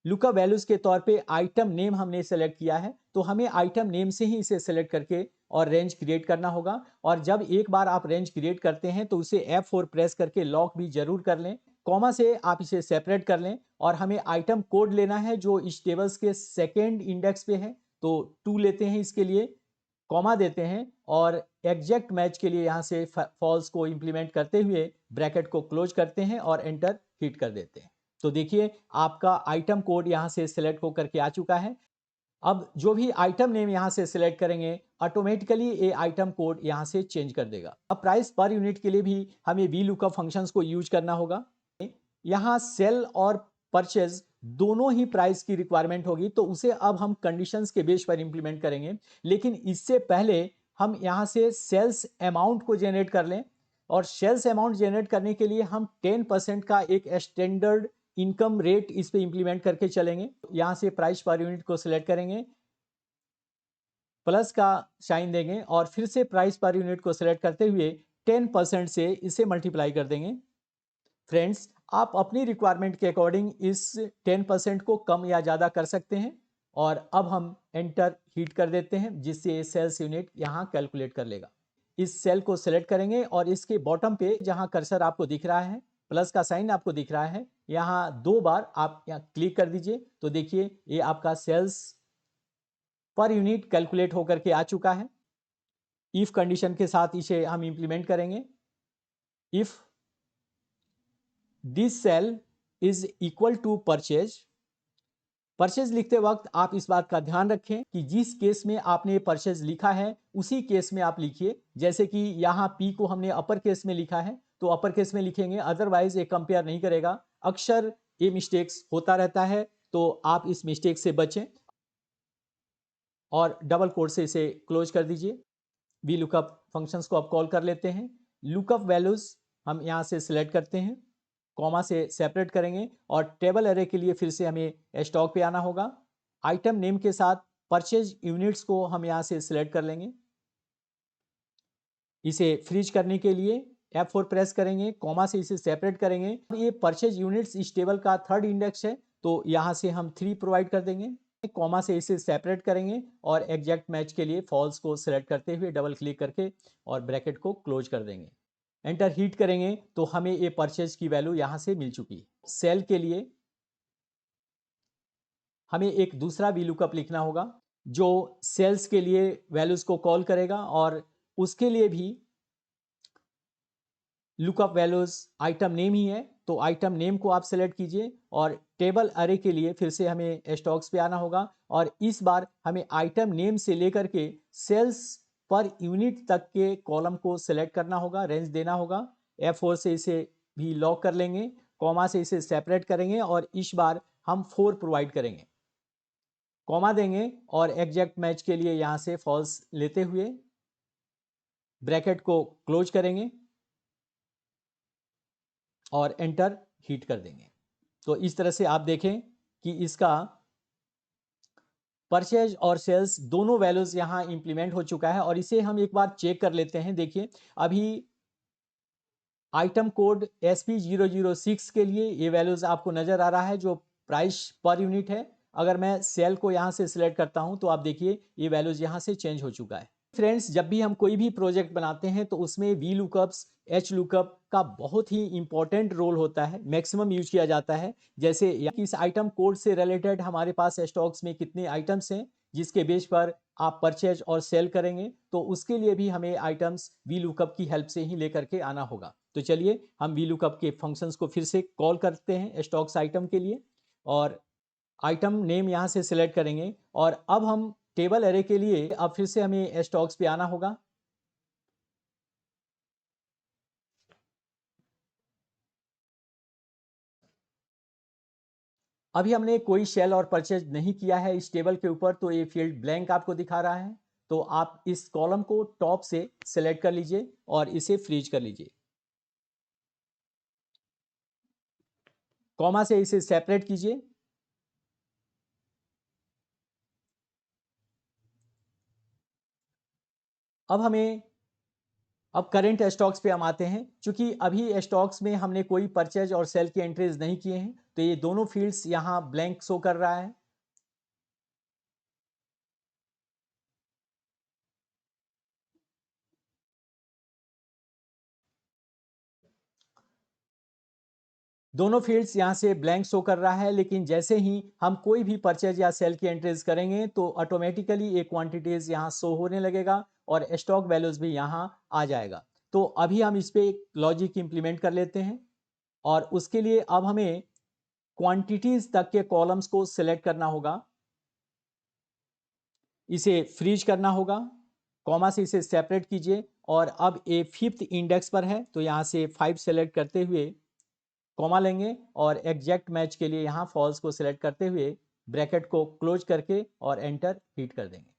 लुकअप वैल्यूज के तौर पे आइटम नेम हमने सेलेक्ट किया है, तो हमें आइटम नेम से ही इसे सेलेक्ट करके और रेंज क्रिएट करना होगा। और जब एक बार आप रेंज क्रिएट करते हैं तो उसे F4 प्रेस करके लॉक भी जरूर कर लें। कॉमा से आप इसे सेपरेट कर लें और हमें आइटम कोड लेना है जो इस टेबल्स के सेकेंड इंडेक्स पे है, तो 2 लेते हैं इसके लिए, कॉमा देते हैं और एग्जैक्ट मैच के लिए यहाँ से फॉल्स को इंप्लीमेंट करते हुए ब्रैकेट को क्लोज करते हैं और एंटर हिट कर देते हैं। तो देखिए आपका आइटम कोड यहाँ से सिलेक्ट होकर के आ चुका है। अब जो भी आइटम नेम यहाँ से सिलेक्ट करेंगे ऑटोमेटिकली ये आइटम कोड यहाँ से चेंज कर देगा। अब प्राइस पर यूनिट के लिए भी हमें वी लुकअप फंक्शंस को यूज करना होगा। यहाँ सेल और परचेज दोनों ही प्राइस की रिक्वायरमेंट होगी, तो उसे अब हम कंडीशंस के बेस पर इंप्लीमेंट करेंगे। लेकिन इससे पहले हम यहाँ से सेल्स अमाउंट को जनरेट कर लें और सेल्स अमाउंट जनरेट करने के लिए हम 10% का एक स्टैंडर्ड इनकम रेट इस पे इंप्लीमेंट करके चलेंगे। यहाँ से प्राइस पर यूनिट को सिलेक्ट करेंगे, प्लस का साइन देंगे और फिर से प्राइस पर यूनिट को सिलेक्ट करते हुए 10% से इसे मल्टीप्लाई कर देंगे। फ्रेंड्स, आप अपनी रिक्वायरमेंट के अकॉर्डिंग इस 10% को कम या ज़्यादा कर सकते हैं। और अब हम एंटर हीट कर देते हैं जिससे सेल्स यूनिट यहाँ कैलकुलेट कर लेगा। इस सेल को सिलेक्ट करेंगे और इसके बॉटम पे जहाँ कर्सर आपको दिख रहा है, प्लस का साइन आपको दिख रहा है, यहाँ 2 बार आप यहाँ क्लिक कर दीजिए। तो देखिए ये आपका सेल्स पर यूनिट कैलकुलेट होकर के आ चुका है। इफ कंडीशन के साथ इसे हम इंप्लीमेंट करेंगे। If this sale is equal to purchase, purchase लिखते वक्त आप इस बात का ध्यान रखें कि जिस केस में आपने परचेज लिखा है उसी केस में आप लिखिए। जैसे कि यहाँ P को हमने अपर केस में लिखा है तो अपर केस में लिखेंगे, अदरवाइज ये कंपेयर नहीं करेगा। अक्सर ये मिस्टेक्स होता रहता है, तो आप इस मिस्टेक से बचें और डबल कोट से इसे क्लोज कर दीजिए। वी लुकअप फंक्शंस को आप कॉल कर लेते हैं। लुकअप वैल्यूज हम यहाँ से सिलेक्ट करते हैं, कॉमा से सेपरेट करेंगे और टेबल एरे के लिए फिर से हमें स्टॉक पे आना होगा। आइटम नेम के साथ परचेज यूनिट्स को हम यहाँ से सिलेक्ट कर लेंगे। इसे फ्रीज करने के लिए F4 प्रेस करेंगे, कॉमा से इसे सेपरेट करेंगे। ये परचेज यूनिट्स इस टेबल का थर्ड इंडेक्स है, तो यहाँ से हम 3 प्रोवाइड कर देंगे। कॉमा से इसे सेपरेट करेंगे और एग्जैक्ट मैच के लिए फॉल्स को सिलेक्ट करते हुए डबल क्लिक करके और ब्रैकेट को क्लोज कर देंगे। एंटर हीट करेंगे तो हमें ये परचेज की वैल्यू यहाँ से मिल चुकी है। सेल के लिए हमें एक दूसरा वी लुकअप लिखना होगा जो सेल्स के लिए वैल्यूज को कॉल करेगा और उसके लिए भी लुकअप वैल्यूज आइटम नेम ही है, तो आइटम नेम को आप सेलेक्ट कीजिए और टेबल अरे के लिए फिर से हमें स्टॉक्स पे आना होगा और इस बार हमें आइटम नेम से लेकर के सेल्स पर यूनिट तक के कॉलम को सिलेक्ट करना होगा, रेंज देना होगा। F4 से इसे भी लॉक कर लेंगे, कॉमा से इसे सेपरेट करेंगे और इस बार हम 4 प्रोवाइड करेंगे, कॉमा देंगे और एग्जैक्ट मैच के लिए यहाँ से फॉल्स लेते हुए ब्रैकेट को क्लोज करेंगे और एंटर हीट कर देंगे। तो इस तरह से आप देखें कि इसका परचेज और सेल्स दोनों वैल्यूज यहां इंप्लीमेंट हो चुका है और इसे हम एक बार चेक कर लेते हैं। देखिए अभी आइटम कोड SP006 के लिए ये वैल्यूज आपको नजर आ रहा है जो प्राइस पर यूनिट है। अगर मैं सेल को यहां से सिलेक्ट करता हूं तो आप देखिए ये वैल्यूज यहां से चेंज हो चुका है। फ्रेंड्स, जब भी हम कोई भी प्रोजेक्ट बनाते हैं तो उसमें वी लुकअप्स, एच लुकअप का बहुत ही इंपॉर्टेंट रोल होता है, मैक्सिमम यूज किया जाता है। जैसे इस आइटम कोड से रिलेटेड हमारे पास स्टॉक्स में कितने आइटम्स हैं जिसके बेस पर आप परचेज और सेल करेंगे, तो उसके लिए भी हमें आइटम्स वी लुकअप की हेल्प से ही लेकर के आना होगा। तो चलिए हम वी लुकअप के फंक्शंस को फिर से कॉल करते हैं स्टॉक्स आइटम के लिए और आइटम नेम यहाँ से सिलेक्ट करेंगे और अब हम टेबल एरे के लिए अब फिर से हमें स्टॉक्स पे आना होगा। अभी हमने कोई सेल और परचेज नहीं किया है इस टेबल के ऊपर, तो ये फील्ड ब्लैंक आपको दिखा रहा है। तो आप इस कॉलम को टॉप से सिलेक्ट कर लीजिए और इसे फ्रीज कर लीजिए, कॉमा से इसे सेपरेट कीजिए। अब करेंट स्टॉक्स पे हम आते हैं। चूंकि अभी स्टॉक्स में हमने कोई परचेज और सेल की एंट्रीज नहीं किए हैं, तो ये दोनों फील्ड्स यहां ब्लैंक शो कर रहा है। दोनों फील्ड्स यहाँ से ब्लैंक शो कर रहा है, लेकिन जैसे ही हम कोई भी परचेज या सेल की एंट्रीज करेंगे तो ऑटोमेटिकली ये क्वांटिटीज यहाँ शो होने लगेगा और स्टॉक वैल्यूज भी यहाँ आ जाएगा। तो अभी हम इस पे एक लॉजिक इंप्लीमेंट कर लेते हैं और उसके लिए अब हमें क्वांटिटीज तक के कॉलम्स को सिलेक्ट करना होगा, इसे फ्रीज करना होगा, कॉमा से इसे सेपरेट कीजिए और अब ए फिफ्थ इंडेक्स पर है तो यहाँ से 5 सेलेक्ट करते हुए कॉमा लेंगे और एग्जैक्ट मैच के लिए यहाँ फॉल्स को सिलेक्ट करते हुए ब्रैकेट को क्लोज करके और एंटर हिट कर देंगे।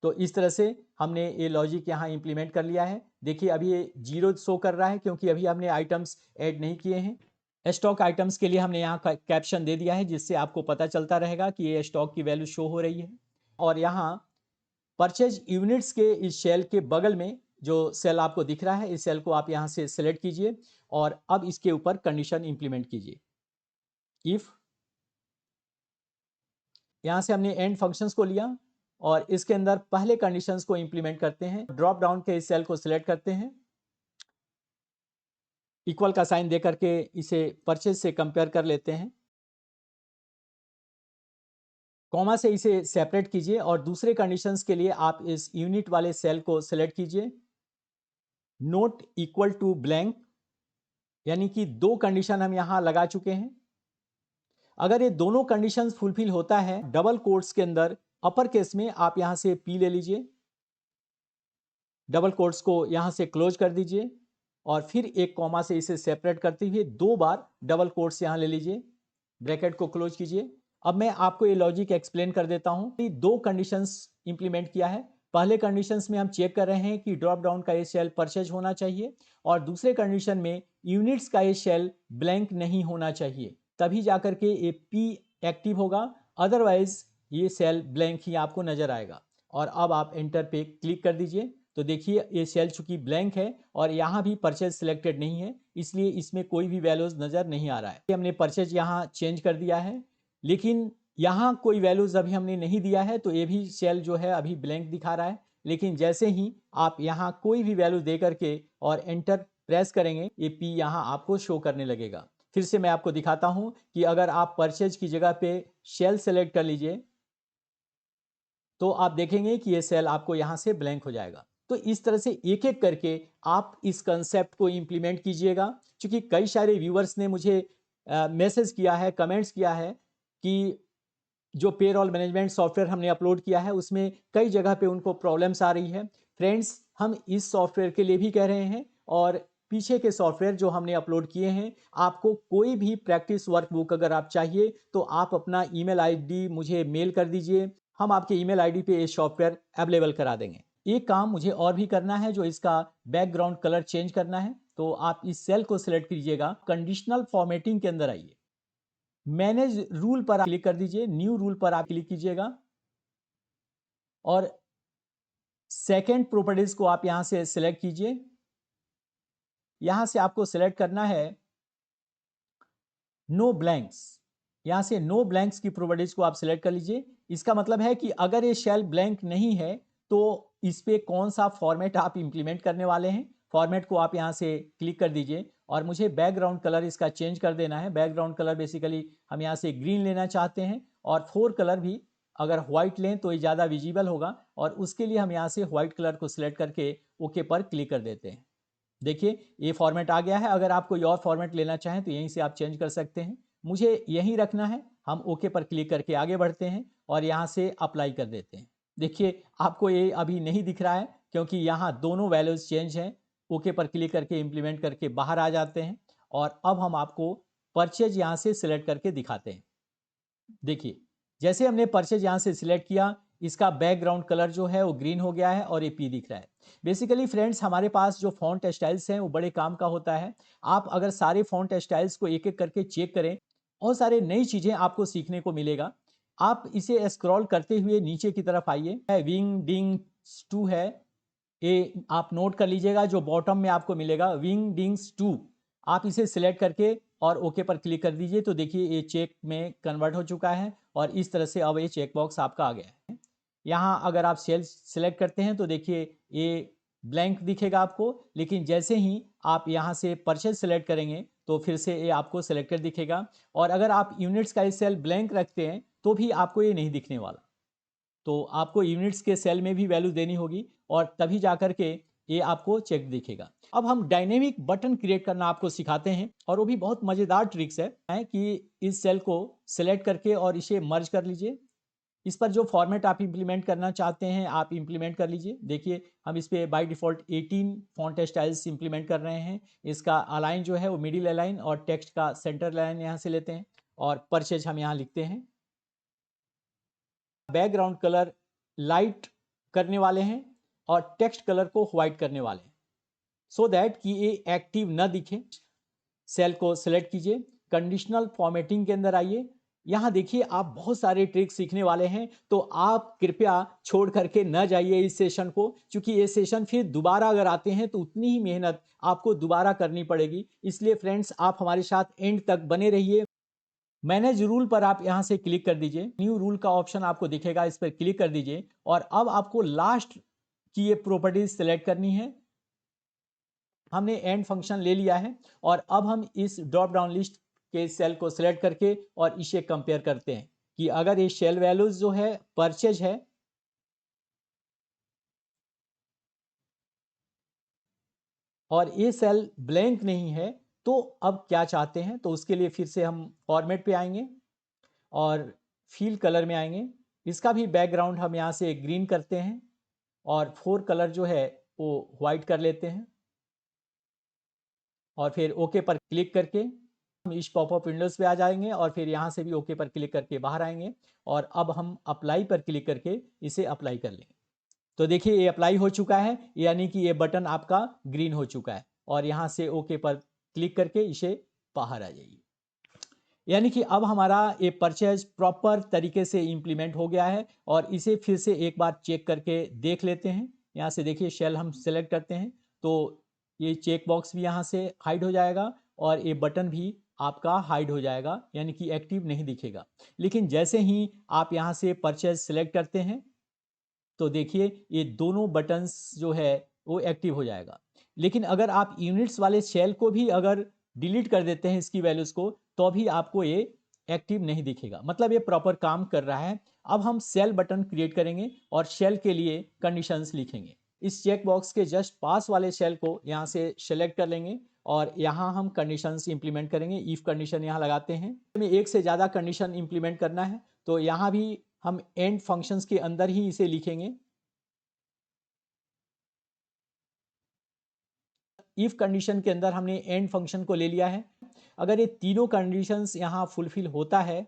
तो इस तरह से हमने ये लॉजिक यहाँ इंप्लीमेंट कर लिया है। देखिए अभी ये 0 शो कर रहा है क्योंकि अभी हमने आइटम्स ऐड नहीं किए हैं। स्टॉक आइटम्स के लिए हमने यहाँ का कैप्शन दे दिया है जिससे आपको पता चलता रहेगा कि ये स्टॉक की वैल्यू शो हो रही है। और यहाँ परचेज यूनिट्स के इस सेल के बगल में जो सेल आपको दिख रहा है, इस सेल को आप यहाँ से सिलेक्ट कीजिए और अब इसके ऊपर कंडीशन इंप्लीमेंट कीजिए। इफ यहाँ से हमने एंड फंक्शंस को लिया और इसके अंदर पहले कंडीशंस को इंप्लीमेंट करते हैं। ड्रॉप डाउन के इस सेल को सिलेक्ट करते हैं, इक्वल का साइन दे करके इसे परचेज से कंपेयर कर लेते हैं, कॉमा से इसे सेपरेट कीजिए और दूसरे कंडीशंस के लिए आप इस यूनिट वाले सेल को सिलेक्ट कीजिए, नोट इक्वल टू ब्लैंक, यानी कि 2 कंडीशन हम यहां लगा चुके हैं। अगर ये दोनों कंडीशंस फुलफिल होता है डबल कोट्स के अंदर अपर केस में आप यहां से पी ले लीजिए, डबल कोट्स को यहां से क्लोज कर दीजिए और फिर एक कॉमा से इसे सेपरेट करते हुए 2 बार डबल कोट्स यहां ले लीजिए, ब्रैकेट को क्लोज कीजिए। अब मैं आपको ये लॉजिक एक्सप्लेन कर देता हूं कि 2 कंडीशंस इंप्लीमेंट किया है। पहले कंडीशंस में हम चेक कर रहे हैं कि ड्रॉप डाउन का ये सेल परचेज होना चाहिए और दूसरे कंडीशन में यूनिट्स का ये सेल ब्लैंक नहीं होना चाहिए, तभी जाकर के ये पी एक्टिव होगा, अदरवाइज ये सेल ब्लैंक ही आपको नजर आएगा। और अब आप एंटर पे क्लिक कर दीजिए तो देखिए ये सेल चूंकि ब्लैंक है और यहाँ भी परचेज सिलेक्टेड नहीं है, इसलिए इसमें कोई भी वैल्यूज नजर नहीं आ रहा है। हमने परचेज यहाँ चेंज कर दिया है, लेकिन यहाँ कोई वैल्यूज अभी हमने नहीं दिया है तो ये भी सेल जो है अभी ब्लैंक दिखा रहा है। लेकिन जैसे ही आप यहाँ कोई भी वैल्यू दे करके और एंटर प्रेस करेंगे ये पी यहाँ आपको शो करने लगेगा। फिर से मैं आपको दिखाता हूं कि अगर आप परचेज की जगह पे सेल सेलेक्ट कर लीजिए तो आप देखेंगे कि ये सेल आपको यहां से ब्लैंक हो जाएगा। तो इस तरह से एक एक करके आप इस कंसेप्ट को इंप्लीमेंट कीजिएगा। क्योंकि कई सारे व्यूअर्स ने मुझे मैसेज किया है, कमेंट्स किया है कि जो पेरोल मैनेजमेंट सॉफ्टवेयर हमने अपलोड किया है उसमें कई जगह पे उनको प्रॉब्लम्स आ रही है। फ्रेंड्स, हम इस सॉफ्टवेयर के लिए भी कह रहे हैं और पीछे के सॉफ्टवेयर जो हमने अपलोड किए हैं, आपको कोई भी प्रैक्टिस वर्कबुक अगर आप चाहिए तो आप अपना ईमेल आईडी मुझे मेल कर दीजिए, हम आपके ईमेल आईडी पे ये सॉफ्टवेयर अवेलेबल करा देंगे। एक काम मुझे और भी करना है, जो इसका बैकग्राउंड कलर चेंज करना है, तो आप इस सेल को सिलेक्ट कीजिएगा, कंडीशनल फॉर्मेटिंग के अंदर आइए, मैनेज रूल पर क्लिक कर दीजिए, न्यू रूल पर आप क्लिक कीजिएगा और सेकेंड प्रॉपर्टीज को आप यहां से सिलेक्ट कीजिए। यहां से आपको सिलेक्ट करना है नो ब्लैंक्स, यहां से नो ब्लैंक्स की प्रॉपर्टीज को आप सिलेक्ट कर लीजिए। इसका मतलब है कि अगर ये शेल ब्लैंक नहीं है तो इस पे कौन सा फॉर्मेट आप इंप्लीमेंट करने वाले हैं, फॉर्मेट को आप यहां से क्लिक कर दीजिए और मुझे बैकग्राउंड कलर इसका चेंज कर देना है। बैकग्राउंड कलर बेसिकली हम यहां से ग्रीन लेना चाहते हैं और 4 कलर भी अगर व्हाइट लें तो ये ज़्यादा विजिबल होगा और उसके लिए हम यहाँ से व्हाइट कलर को सिलेक्ट करके ओके पर क्लिक कर देते हैं। देखिए ये फॉर्मेट आ गया है। अगर आप कोई और फॉर्मेट लेना चाहें तो यहीं से आप चेंज कर सकते हैं, मुझे यहीं रखना है। हम ओके पर क्लिक करके आगे बढ़ते हैं और यहाँ से अप्लाई कर देते हैं। देखिए आपको ये अभी नहीं दिख रहा है क्योंकि यहाँ दोनों वैल्यूज चेंज हैं। ओके पर क्लिक करके इम्प्लीमेंट करके बाहर आ जाते हैं और अब हम आपको परचेज यहाँ से सिलेक्ट करके दिखाते हैं। देखिए जैसे हमने परचेज यहाँ से सिलेक्ट किया, इसका बैकग्राउंड कलर जो है वो ग्रीन हो गया है और ये पी दिख रहा है। बेसिकली फ्रेंड्स, हमारे पास जो फॉन्ट स्टाइल्स हैं वो बड़े काम का होता है। आप अगर सारे फॉन्ट स्टाइल्स को एक एक करके चेक करें और सारे नई चीजें आपको सीखने को मिलेगा। आप इसे स्क्रॉल करते हुए नीचे की तरफ आइए, विंग डिंग टू है, ये आप नोट कर लीजिएगा, जो बॉटम में आपको मिलेगा विंग डिंग्स 2, आप इसे सिलेक्ट करके और ओके पर क्लिक कर दीजिए तो देखिए ये चेक में कन्वर्ट हो चुका है और इस तरह से अब ये चेक बॉक्स आपका आ गया है। यहाँ अगर आप सेल सिलेक्ट करते हैं तो देखिए ये ब्लैंक दिखेगा आपको, लेकिन जैसे ही आप यहाँ से परचेज सिलेक्ट करेंगे तो फिर से ये आपको सिलेक्टेड दिखेगा। और अगर आप यूनिट्स का ये सेल ब्लैंक रखते हैं तो भी आपको ये नहीं दिखने वाला। तो आपको यूनिट्स के सेल में भी वैल्यू देनी होगी और तभी जाकर के ये आपको चेक दिखेगा। अब हम डायनेमिक बटन क्रिएट करना आपको सिखाते हैं और वो भी बहुत मज़ेदार ट्रिक्स है कि इस सेल को सिलेक्ट करके और इसे मर्ज कर लीजिए। इस पर जो फॉर्मेट आप इंप्लीमेंट करना चाहते हैं आप इंप्लीमेंट कर लीजिए। देखिए हम इस पे by default 18 font styles implement कर रहे हैं। इसका अलाइन जो है वो मिडिल अलाइन और टेक्स्ट का सेंटर लाइन यहाँ से लेते हैं और परचेज हम यहाँ लिखते हैं। बैकग्राउंड कलर लाइट करने वाले हैं और टेक्स्ट कलर को व्हाइट करने वाले हैं सो दैट कि ये एक्टिव न दिखे। सेल को सिलेक्ट कीजिए, कंडीशनल फॉर्मेटिंग के अंदर आइए। यहाँ देखिए आप बहुत सारे ट्रिक्स सीखने वाले हैं, तो आप कृपया छोड़ करके न जाइए इस सेशन को, क्योंकि ये सेशन फिर दोबारा अगर आते हैं तो उतनी ही मेहनत आपको दोबारा करनी पड़ेगी। इसलिए फ्रेंड्स आप हमारे साथ एंड तक बने रहिए। मैनेज रूल पर आप यहाँ से क्लिक कर दीजिए, न्यू रूल का ऑप्शन आपको दिखेगा, इस पर क्लिक कर दीजिए और अब आपको लास्ट की ये प्रॉपर्टीज सेलेक्ट करनी है। हमने एंड फंक्शन ले लिया है और अब हम इस ड्रॉप डाउन लिस्ट के सेल को सिलेक्ट करके और इसे कंपेयर करते हैं कि अगर ये सेल वैल्यूज जो है परचेज है और ये सेल ब्लैंक नहीं है तो अब क्या चाहते हैं। तो उसके लिए फिर से हम फॉर्मेट पे आएंगे और फील कलर में आएंगे। इसका भी बैकग्राउंड हम यहाँ से ग्रीन करते हैं और फोर कलर जो है वो वाइट कर लेते हैं और फिर ओके पर क्लिक करके हम इस पॉपअप विंडोज पे आ जाएंगे और फिर यहाँ से भी ओके पर क्लिक करके बाहर आएंगे और अब हम अप्लाई पर क्लिक करके इसे अप्लाई कर लेंगे। तो देखिए ये अप्लाई हो चुका है, यानी कि ये बटन आपका ग्रीन हो चुका है और यहाँ से ओके पर क्लिक करके इसे बाहर आ जाइए। यानी कि अब हमारा ये परचेज प्रॉपर तरीके से इंप्लीमेंट हो गया है और इसे फिर से एक बार चेक करके देख लेते हैं। यहाँ से देखिए शेल हम सेलेक्ट करते हैं तो ये चेक बॉक्स भी यहाँ से हाइड हो जाएगा और ये बटन भी आपका हाइड हो जाएगा, यानी कि एक्टिव नहीं दिखेगा। लेकिन जैसे ही आप यहाँ से परचेज सेलेक्ट करते हैं तो देखिए ये दोनों बटन्स जो है वो एक्टिव हो जाएगा। लेकिन अगर आप यूनिट्स वाले सेल को भी अगर डिलीट कर देते हैं इसकी वैल्यूज को तो भी आपको ये एक्टिव नहीं दिखेगा, मतलब ये प्रॉपर काम कर रहा है। अब हम सेल बटन क्रिएट करेंगे और सेल के लिए कंडीशंस लिखेंगे। इस चेक बॉक्स के जस्ट पास वाले सेल को यहाँ से सेलेक्ट कर लेंगे और यहाँ हम कंडीशंस इंप्लीमेंट करेंगे। इफ कंडीशन यहाँ लगाते हैं, हमें एक से ज़्यादा कंडीशन इंप्लीमेंट करना है तो यहाँ भी हम एंड फंक्शंस के अंदर ही इसे लिखेंगे। इफ कंडीशन के अंदर हमने एंड फंक्शन को ले लिया है। अगर ये तीनों कंडीशंस यहाँ फुलफिल होता है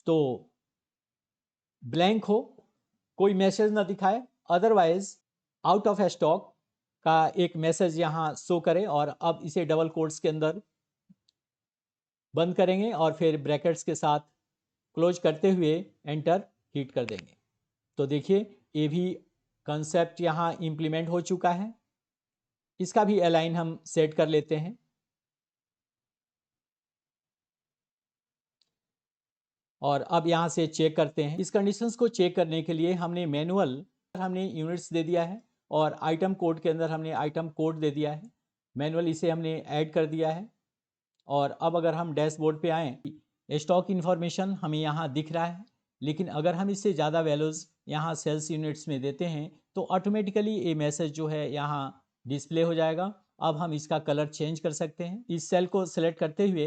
तो ब्लैंक हो, कोई मैसेज ना दिखाए, अदरवाइज आउट ऑफ स्टॉक का एक मैसेज यहाँ शो करे और अब इसे डबल कोट्स के अंदर बंद करेंगे और फिर ब्रैकेट्स के साथ क्लोज करते हुए एंटर हिट कर देंगे। तो देखिए ये भी कंसेप्ट यहाँ इंप्लीमेंट हो चुका है। इसका भी अलाइन हम सेट कर लेते हैं और अब यहाँ से चेक करते हैं। इस कंडीशंस को चेक करने के लिए हमने यूनिट्स दे दिया है और आइटम कोड के अंदर हमने आइटम कोड दे दिया है। मैनुअल इसे हमने ऐड कर दिया है और अब अगर हम डैशबोर्ड पे आएँ, स्टॉक इन्फॉर्मेशन हमें यहाँ दिख रहा है, लेकिन अगर हम इससे ज़्यादा वैल्यूज़ यहाँ सेल्स यूनिट्स में देते हैं तो ऑटोमेटिकली ये मैसेज जो है यहाँ डिस्प्ले हो जाएगा। अब हम इसका कलर चेंज कर सकते हैं। इस सेल को सिलेक्ट करते हुए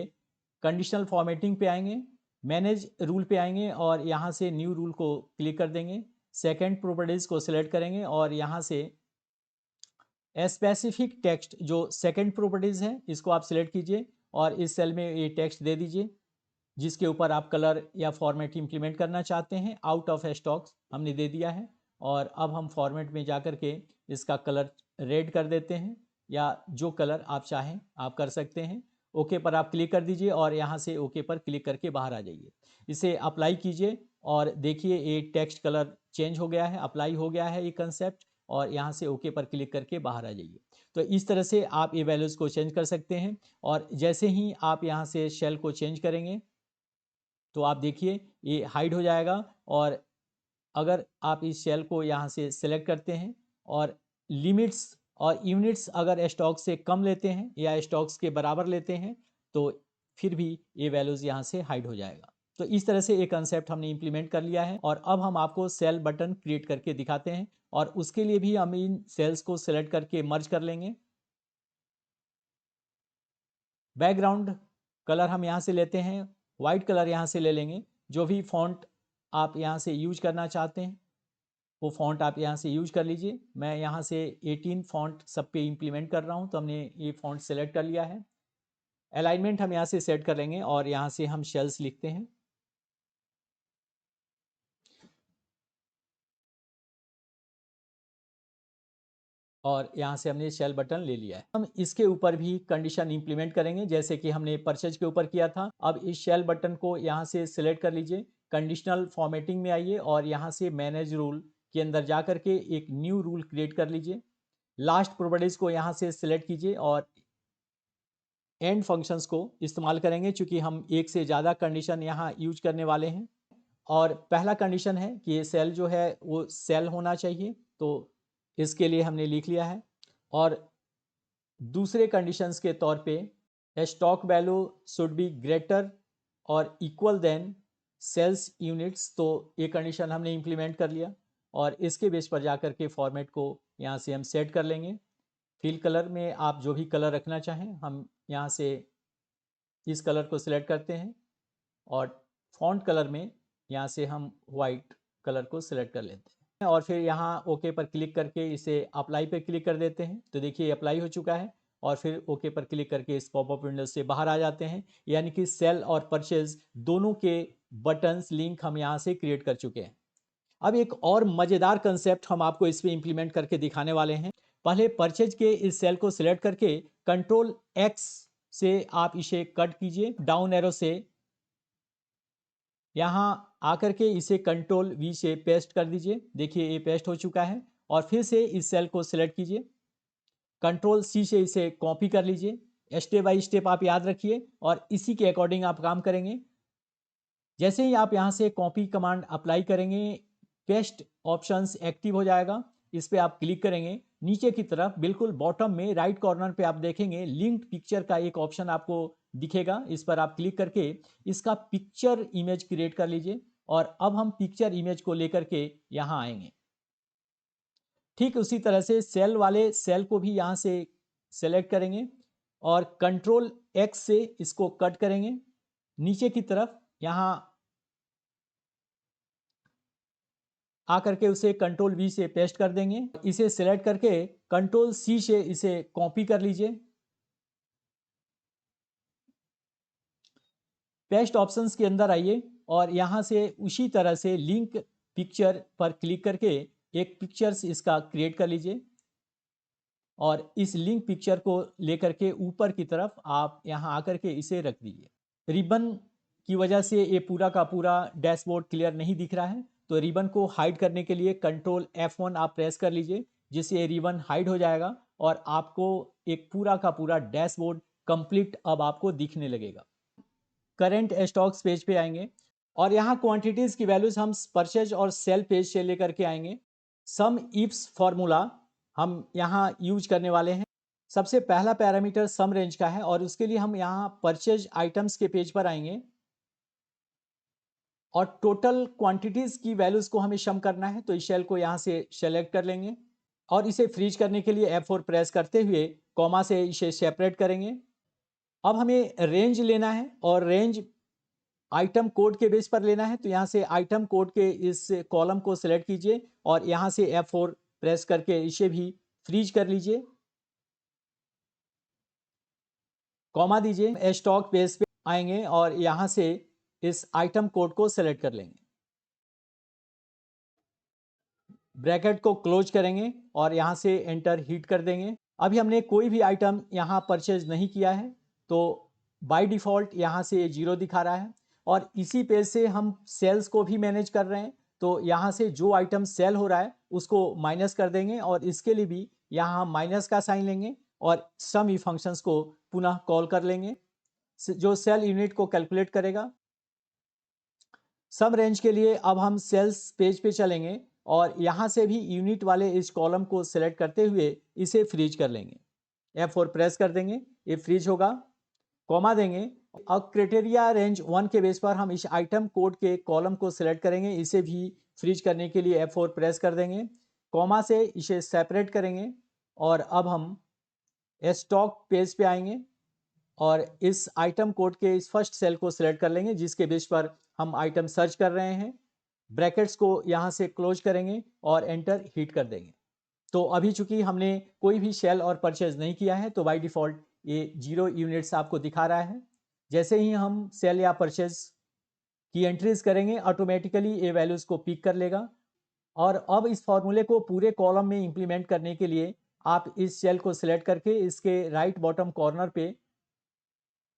कंडीशनल फॉर्मेटिंग पे आएंगे, मैनेज रूल पे आएंगे और यहाँ से न्यू रूल को क्लिक कर देंगे। सेकेंड प्रॉपर्टीज़ को सिलेक्ट करेंगे और यहाँ से स्पेसिफिक टेक्स्ट जो सेकेंड प्रॉपर्टीज़ है इसको आप सिलेक्ट कीजिए और इस सेल में ये टेक्स्ट दे दीजिए जिसके ऊपर आप कलर या फॉर्मेट इंप्लीमेंट करना चाहते हैं। आउट ऑफ स्टॉक हमने दे दिया है और अब हम फॉर्मेट में जाकर के इसका कलर रेड कर देते हैं या जो कलर आप चाहें आप कर सकते हैं। ओके पर आप क्लिक कर दीजिए और यहाँ से ओके पर क्लिक करके बाहर आ जाइए। इसे अप्लाई कीजिए और देखिए ये टेक्स्ट कलर चेंज हो गया है, अप्लाई हो गया है ये कंसेप्ट और यहाँ से ओके पर क्लिक करके बाहर आ जाइए। तो इस तरह से आप ये वैल्यूज़ को चेंज कर सकते हैं और जैसे ही आप यहाँ से शेल को चेंज करेंगे तो आप देखिए ये हाइड हो जाएगा और अगर आप इस सेल को यहाँ से सेलेक्ट करते हैं और लिमिट्स और यूनिट्स अगर स्टॉक से कम लेते हैं या स्टॉक्स के बराबर लेते हैं तो फिर भी ये वैल्यूज़ यहाँ से हाइड हो जाएगा। तो इस तरह से एक कंसेप्ट हमने इम्प्लीमेंट कर लिया है और अब हम आपको सेल बटन क्रिएट करके दिखाते हैं और उसके लिए भी हम इन सेल्स को सेलेक्ट करके मर्ज कर लेंगे। बैकग्राउंड कलर हम यहाँ से लेते हैं, वाइट कलर यहाँ से ले लेंगे। जो भी फॉन्ट आप यहाँ से यूज करना चाहते हैं वो फॉन्ट आप यहाँ से यूज कर लीजिए। मैं यहाँ से 18 फॉन्ट सब पे इम्प्लीमेंट कर रहा हूँ, तो हमने ये फॉन्ट सेलेक्ट कर लिया है। अलाइनमेंट हम यहाँ से सेट कर लेंगे और यहाँ से हम शेल्स लिखते हैं। और यहाँ से हमने शेल बटन ले लिया है। हम इसके ऊपर भी कंडीशन इंप्लीमेंट करेंगे जैसे कि हमने परचेज के ऊपर किया था। अब इस शेल बटन को यहाँ से सिलेक्ट कर लीजिए, कंडीशनल फॉर्मेटिंग में आइए और यहाँ से मैनेज रूल के अंदर जा करके एक न्यू रूल क्रिएट कर लीजिए। लास्ट प्रॉपर्टीज को यहाँ से सिलेक्ट कीजिए और एंड फंक्शंस को इस्तेमाल करेंगे चूंकि हम एक से ज़्यादा कंडीशन यहाँ यूज करने वाले हैं। और पहला कंडीशन है कि ये सेल जो है वो सेल होना चाहिए, तो इसके लिए हमने लिख लिया है। और दूसरे कंडीशंस के तौर पे stock value should be greater और इक्वल देन सेल्स यूनिट्स, तो ये कंडीशन हमने इम्प्लीमेंट कर लिया और इसके बेस पर जाकर के फॉर्मेट को यहाँ से हम सेट कर लेंगे। फिल कलर में आप जो भी कलर रखना चाहें, हम यहाँ से इस कलर को सिलेक्ट करते हैं और फॉन्ट कलर में यहाँ से हम वाइट कलर को सिलेक्ट कर लेते हैं और फिर यहाँ ओके पर क्लिक करके इसे अप्लाई पर क्लिक कर देते हैं। तो देखिए अप्लाई हो चुका है और फिर ओके पर क्लिक करके इस पॉपअप विंडो से बाहर आ जाते हैं। यानी कि सेल और परचेज दोनों के बटन्स लिंक हम यहाँ से क्रिएट कर चुके हैं। अब एक और मज़ेदार कंसेप्ट हम आपको इस पर इम्प्लीमेंट करके दिखाने वाले हैं। पहले परचेज के इस सेल को सिलेक्ट करके कंट्रोल एक्स से आप इसे कट कीजिए, डाउन एरो से यहाँ आकर के इसे कंट्रोल वी से पेस्ट कर दीजिए। देखिए ये पेस्ट हो चुका है और फिर से इस सेल को सिलेक्ट कीजिए, कंट्रोल सी से इसे कॉपी कर लीजिए। स्टेप बाय स्टेप आप याद रखिए और इसी के अकॉर्डिंग आप काम करेंगे। जैसे ही आप यहाँ से कॉपी कमांड अप्लाई करेंगे पेस्ट ऑप्शंस एक्टिव हो जाएगा। इस पर आप क्लिक करेंगे, नीचे की तरफ बिल्कुल बॉटम में राइट कॉर्नर पे आप देखेंगे लिंक्ड पिक्चर का एक ऑप्शन आपको दिखेगा। इस पर आप क्लिक करके इसका पिक्चर इमेज क्रिएट कर लीजिए और अब हम पिक्चर इमेज को लेकर के यहाँ आएंगे। ठीक उसी तरह से सेल वाले सेल को भी यहाँ से सेलेक्ट करेंगे और कंट्रोल एक्स से इसको कट करेंगे नीचे की तरफ, यहाँ आकर के उसे कंट्रोल वी से पेस्ट कर देंगे। इसे सिलेक्ट करके कंट्रोल सी से इसे कॉपी कर लीजिए। पेस्ट ऑप्शंस के अंदर आइए और यहाँ से उसी तरह से लिंक पिक्चर पर क्लिक करके एक पिक्चर्स इसका क्रिएट कर लीजिए और इस लिंक पिक्चर को लेकर के ऊपर की तरफ आप यहाँ आकर के इसे रख दीजिए। रिबन की वजह से ये पूरा का पूरा डैशबोर्ड क्लियर नहीं दिख रहा है, तो रिबन को हाइड करने के लिए कंट्रोल F1 आप प्रेस कर लीजिए, जिससे रिबन हाइड हो जाएगा और आपको एक पूरा का पूरा डैशबोर्ड कंप्लीट अब आपको दिखने लगेगा। करंट स्टॉक्स पेज पे आएंगे और यहाँ क्वांटिटीज की वैल्यूज हम परचेज और सेल पेज से लेकर के आएंगे। सम इफ्स फॉर्मूला हम यहाँ यूज करने वाले हैं। सबसे पहला पैरामीटर सम रेंज का है और उसके लिए हम यहाँ परचेज आइटम्स के पेज पर आएंगे और टोटल क्वांटिटीज की वैल्यूज को हमें सम करना है, तो इस सेल को यहाँ से सेलेक्ट कर लेंगे और इसे फ्रीज करने के लिए F4 प्रेस करते हुए कॉमा से इसे सेपरेट करेंगे। अब हमें रेंज लेना है और रेंज आइटम कोड के बेस पर लेना है, तो यहाँ से आइटम कोड के इस कॉलम को सिलेक्ट कीजिए और यहाँ से F4 प्रेस करके इसे भी फ्रीज कर लीजिए, कॉमा दीजिए। स्टॉक पेज पे आएंगे और यहाँ से इस आइटम कोड को सिलेक्ट कर लेंगे, ब्रैकेट को क्लोज करेंगे और यहाँ से एंटर हिट कर देंगे। अभी हमने कोई भी आइटम यहाँ परचेज नहीं किया है, तो बाय डिफ़ॉल्ट यहाँ से 0 दिखा रहा है और इसी पेज से हम सेल्स को भी मैनेज कर रहे हैं, तो यहाँ से जो आइटम सेल हो रहा है उसको माइनस कर देंगे और इसके लिए भी यहाँ हम माइनस का साइन लेंगे और सम ई फंक्शंस को पुनः कॉल कर लेंगे जो सेल यूनिट को कैलकुलेट करेगा। सम रेंज के लिए अब हम सेल्स पेज पे चलेंगे और यहाँ से भी यूनिट वाले इस कॉलम को सिलेक्ट करते हुए इसे फ्रीज कर लेंगे। F4 प्रेस कर देंगे, ये फ्रीज होगा, कॉमा देंगे। अब क्राइटेरिया रेंज 1 के बेस पर हम इस आइटम कोड के कॉलम को सिलेक्ट करेंगे, इसे भी फ्रीज करने के लिए F4 प्रेस कर देंगे, कॉमा से इसे सेपरेट करेंगे और अब हम स्टॉक पेज पे आएंगे और इस आइटम कोड के इस फर्स्ट सेल को सिलेक्ट कर लेंगे जिसके बेस पर हम आइटम सर्च कर रहे हैं। ब्रैकेट्स को यहाँ से क्लोज करेंगे और एंटर हिट कर देंगे। तो अभी चूंकि हमने कोई भी सेल और परचेज नहीं किया है तो बाय डिफॉल्ट ये 0 यूनिट्स आपको दिखा रहा है। जैसे ही हम सेल या परचेज की एंट्रीज करेंगे ऑटोमेटिकली ये वैल्यूज को पिक कर लेगा। और अब इस फॉर्मूले को पूरे कॉलम में इंप्लीमेंट करने के लिए आप इस सेल को सिलेक्ट करके इसके राइट बॉटम कॉर्नर पे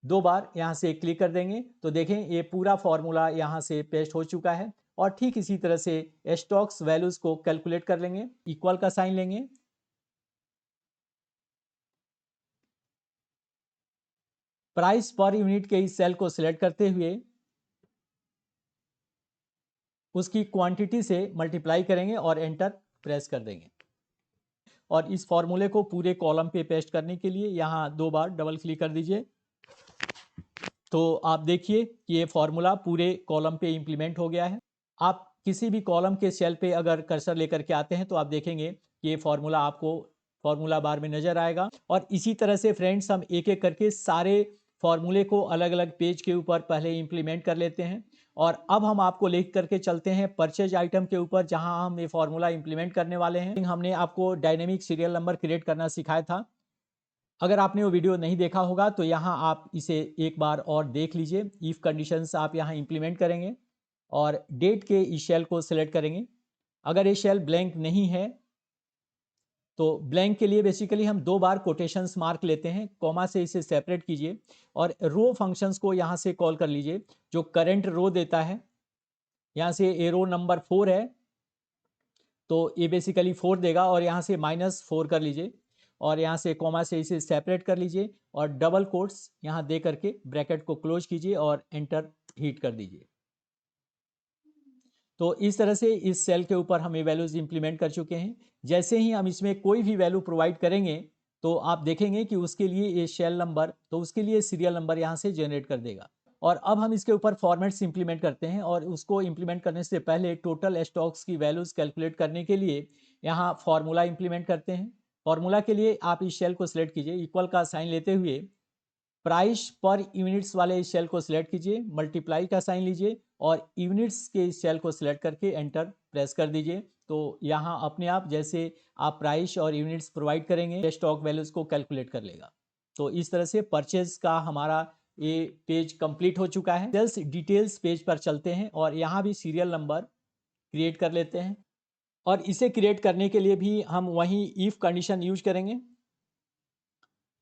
2 बार यहाँ से क्लिक कर देंगे तो देखें ये पूरा फॉर्मूला यहाँ से पेस्ट हो चुका है। और ठीक इसी तरह से स्टॉक्स वैल्यूज को कैलकुलेट कर लेंगे, इक्वल का साइन लेंगे, प्राइस पर यूनिट के इस सेल को सिलेक्ट करते हुए उसकी क्वांटिटी से मल्टीप्लाई करेंगे और एंटर प्रेस कर देंगे। और इस फॉर्मूले को पूरे कॉलम पे पेस्ट करने के लिए यहाँ 2 बार डबल क्लिक कर दीजिए तो आप देखिए कि ये फॉर्मूला पूरे कॉलम पे इंप्लीमेंट हो गया है। आप किसी भी कॉलम के सेल पे अगर कर्सर लेकर के आते हैं तो आप देखेंगे कि ये फॉर्मूला आपको फॉर्मूला बार में नजर आएगा। और इसी तरह से फ्रेंड्स हम एक एक करके सारे फॉर्मूले को अलग अलग पेज के ऊपर पहले इंप्लीमेंट कर लेते हैं। और अब हम आपको लिख करके चलते हैं परचेज आइटम के ऊपर जहां हम ये फॉर्मूला इंप्लीमेंट करने वाले हैं। हमने आपको डायनेमिक सीरियल नंबर क्रिएट करना सिखाया था। अगर आपने वो वीडियो नहीं देखा होगा तो यहाँ आप इसे एक बार और देख लीजिए। इफ कंडीशंस आप यहाँ इंप्लीमेंट करेंगे और डेट के इस सेल को सिलेक्ट करेंगे। अगर ये सेल ब्लैंक नहीं है तो ब्लैंक के लिए बेसिकली हम 2 बार कोटेशंस मार्क लेते हैं, कॉमा से इसे सेपरेट कीजिए और रो फंक्शंस को यहाँ से कॉल कर लीजिए जो करंट रो देता है। यहाँ से ए रो नंबर 4 है तो ये बेसिकली 4 देगा और यहाँ से -4 कर लीजिए और यहाँ से कॉमा से इसे सेपरेट कर लीजिए और डबल कोट्स यहाँ दे करके ब्रैकेट को क्लोज कीजिए और एंटर हिट कर दीजिए। तो इस तरह से इस सेल के ऊपर हम ये वैल्यूज इंप्लीमेंट कर चुके हैं। जैसे ही हम इसमें कोई भी वैल्यू प्रोवाइड करेंगे तो आप देखेंगे कि उसके लिए ये सेल नंबर तो उसके लिए सीरियल नंबर यहाँ से जनरेट कर देगा। और अब हम इसके ऊपर फॉर्मेट्स इंप्लीमेंट करते हैं और उसको इंप्लीमेंट करने से पहले टोटल स्टॉक्स की वैल्यूज कैलकुलेट करने के लिए यहाँ फॉर्मूला इंप्लीमेंट करते हैं। फॉर्मूला के लिए आप इस सेल को सिलेक्ट कीजिए, इक्वल का साइन लेते हुए प्राइस पर यूनिट्स वाले इस सेल को सिलेक्ट कीजिए, मल्टीप्लाई का साइन लीजिए और यूनिट्स के इस सेल को सिलेक्ट करके एंटर प्रेस कर दीजिए। तो यहाँ अपने आप जैसे आप प्राइस और यूनिट्स प्रोवाइड करेंगे स्टॉक वैल्यूज को कैलकुलेट कर लेगा। तो इस तरह से परचेज का हमारा ये पेज कंप्लीट हो चुका है। सेल्स डिटेल्स पेज पर चलते हैं और यहाँ भी सीरियल नंबर क्रिएट कर लेते हैं और इसे क्रिएट करने के लिए भी हम वही इफ कंडीशन यूज करेंगे।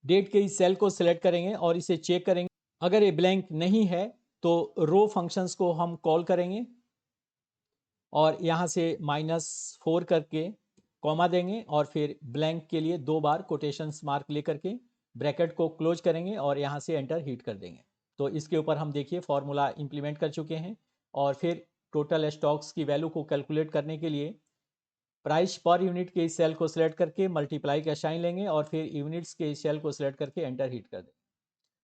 डेट के इस सेल को सिलेक्ट करेंगे और इसे चेक करेंगे। अगर ये ब्लैंक नहीं है तो रो फंक्शंस को हम कॉल करेंगे और यहाँ से -4 करके कॉमा देंगे और फिर ब्लैंक के लिए 2 बार कोटेशंस मार्क लेकर के ब्रैकेट को क्लोज करेंगे और यहाँ से एंटर हिट कर देंगे। तो इसके ऊपर हम देखिए फॉर्मूला इंप्लीमेंट कर चुके हैं। और फिर टोटल स्टॉक्स की वैल्यू को कैलकुलेट करने के लिए प्राइस पर यूनिट के इस सेल को सिलेक्ट करके मल्टीप्लाई का साइन लेंगे और फिर यूनिट्स के इस सेल को सिलेक्ट करके एंटर हिट कर दें।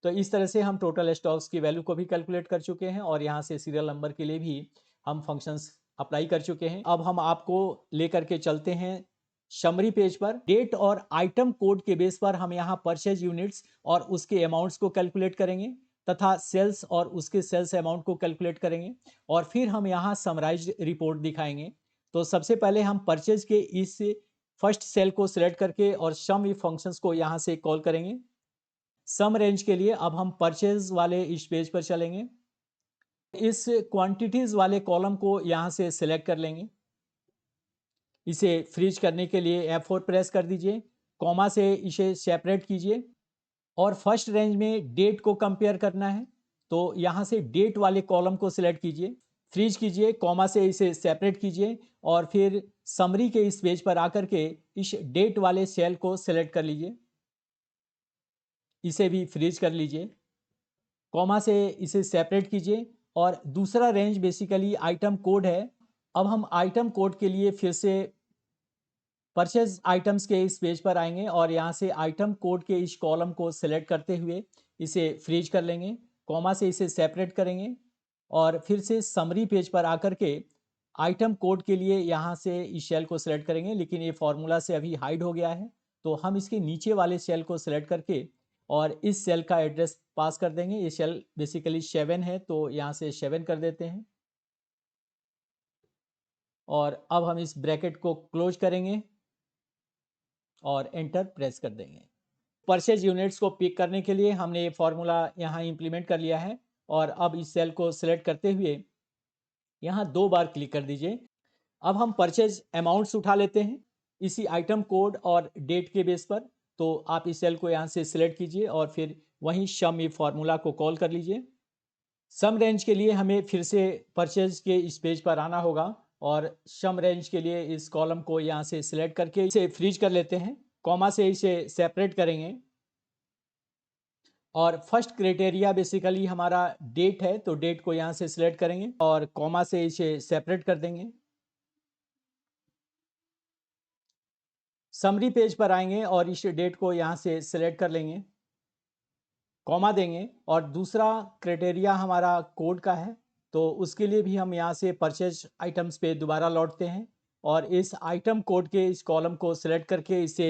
तो इस तरह से हम टोटल स्टॉक्स की वैल्यू को भी कैलकुलेट कर चुके हैं और यहाँ से सीरियल नंबर के लिए भी हम फंक्शंस अप्लाई कर चुके हैं। अब हम आपको लेकर के चलते हैं समरी पेज पर। डेट और आइटम कोड के बेस पर हम यहाँ परचेज यूनिट्स और उसके अमाउंट्स को कैलकुलेट करेंगे तथा सेल्स और उसके सेल्स अमाउंट को कैलकुलेट करेंगे और फिर हम यहाँ समराइज्ड रिपोर्ट दिखाएंगे। तो सबसे पहले हम परचेज के इस फर्स्ट सेल को सिलेक्ट करके और सम फंक्शंस को यहाँ से कॉल करेंगे। सम रेंज के लिए अब हम परचेज वाले इस पेज पर चलेंगे। इस क्वांटिटीज वाले कॉलम को यहाँ से सिलेक्ट कर लेंगे। इसे फ्रीज करने के लिए F4 प्रेस कर दीजिए, कॉमा से इसे सेपरेट कीजिए और फर्स्ट रेंज में डेट को कंपेयर करना है तो यहाँ से डेट वाले कॉलम को सिलेक्ट कीजिए, फ्रीज कीजिए, कॉमा से इसे सेपरेट कीजिए और फिर समरी के इस पेज पर आकर के इस डेट वाले सेल को सिलेक्ट कर लीजिए, इसे भी फ्रीज कर लीजिए, कॉमा से इसे सेपरेट कीजिए और दूसरा रेंज बेसिकली आइटम कोड है अब हम आइटम कोड के लिए फिर से परचेज आइटम्स के इस पेज पर आएंगे और यहाँ से आइटम कोड के इस कॉलम को सिलेक्ट करते हुए इसे फ्रीज कर लेंगे, कॉमा से इसे सेपरेट करेंगे और फिर से समरी पेज पर आकर के आइटम कोड के लिए यहाँ से इस सेल को सिलेक्ट करेंगे, लेकिन ये फार्मूला से अभी हाइड हो गया है, तो हम इसके नीचे वाले सेल को सिलेक्ट करके और इस सेल का एड्रेस पास कर देंगे। ये सेल बेसिकली 7 है, तो यहाँ से 7 कर देते हैं और अब हम इस ब्रैकेट को क्लोज करेंगे और एंटर प्रेस कर देंगे। परचेज यूनिट्स को पिक करने के लिए हमने ये फॉर्मूला यहाँ इंप्लीमेंट कर लिया है और अब इस सेल को सिलेक्ट करते हुए यहाँ 2 बार क्लिक कर दीजिए। अब हम परचेज अमाउंट्स उठा लेते हैं इसी आइटम कोड और डेट के बेस पर, तो आप इस सेल को यहाँ से सिलेक्ट कीजिए और फिर वहीं सम ई फॉर्मूला को कॉल कर लीजिए। सम रेंज के लिए हमें फिर से परचेज के इस पेज पर आना होगा और सम रेंज के लिए इस कॉलम को यहाँ से सिलेक्ट करके इसे फ्रीज कर लेते हैं, कॉमा से इसे सेपरेट करेंगे और फर्स्ट क्राइटेरिया बेसिकली हमारा डेट है, तो डेट को यहाँ से सिलेक्ट करेंगे और कॉमा से इसे सेपरेट कर देंगे। समरी पेज पर आएंगे और इस डेट को यहाँ से सिलेक्ट कर लेंगे, कॉमा देंगे और दूसरा क्राइटेरिया हमारा कोड का है, तो उसके लिए भी हम यहाँ से परचेज आइटम्स पे दोबारा लौटते हैं और इस आइटम कोड के इस कॉलम को सिलेक्ट करके इसे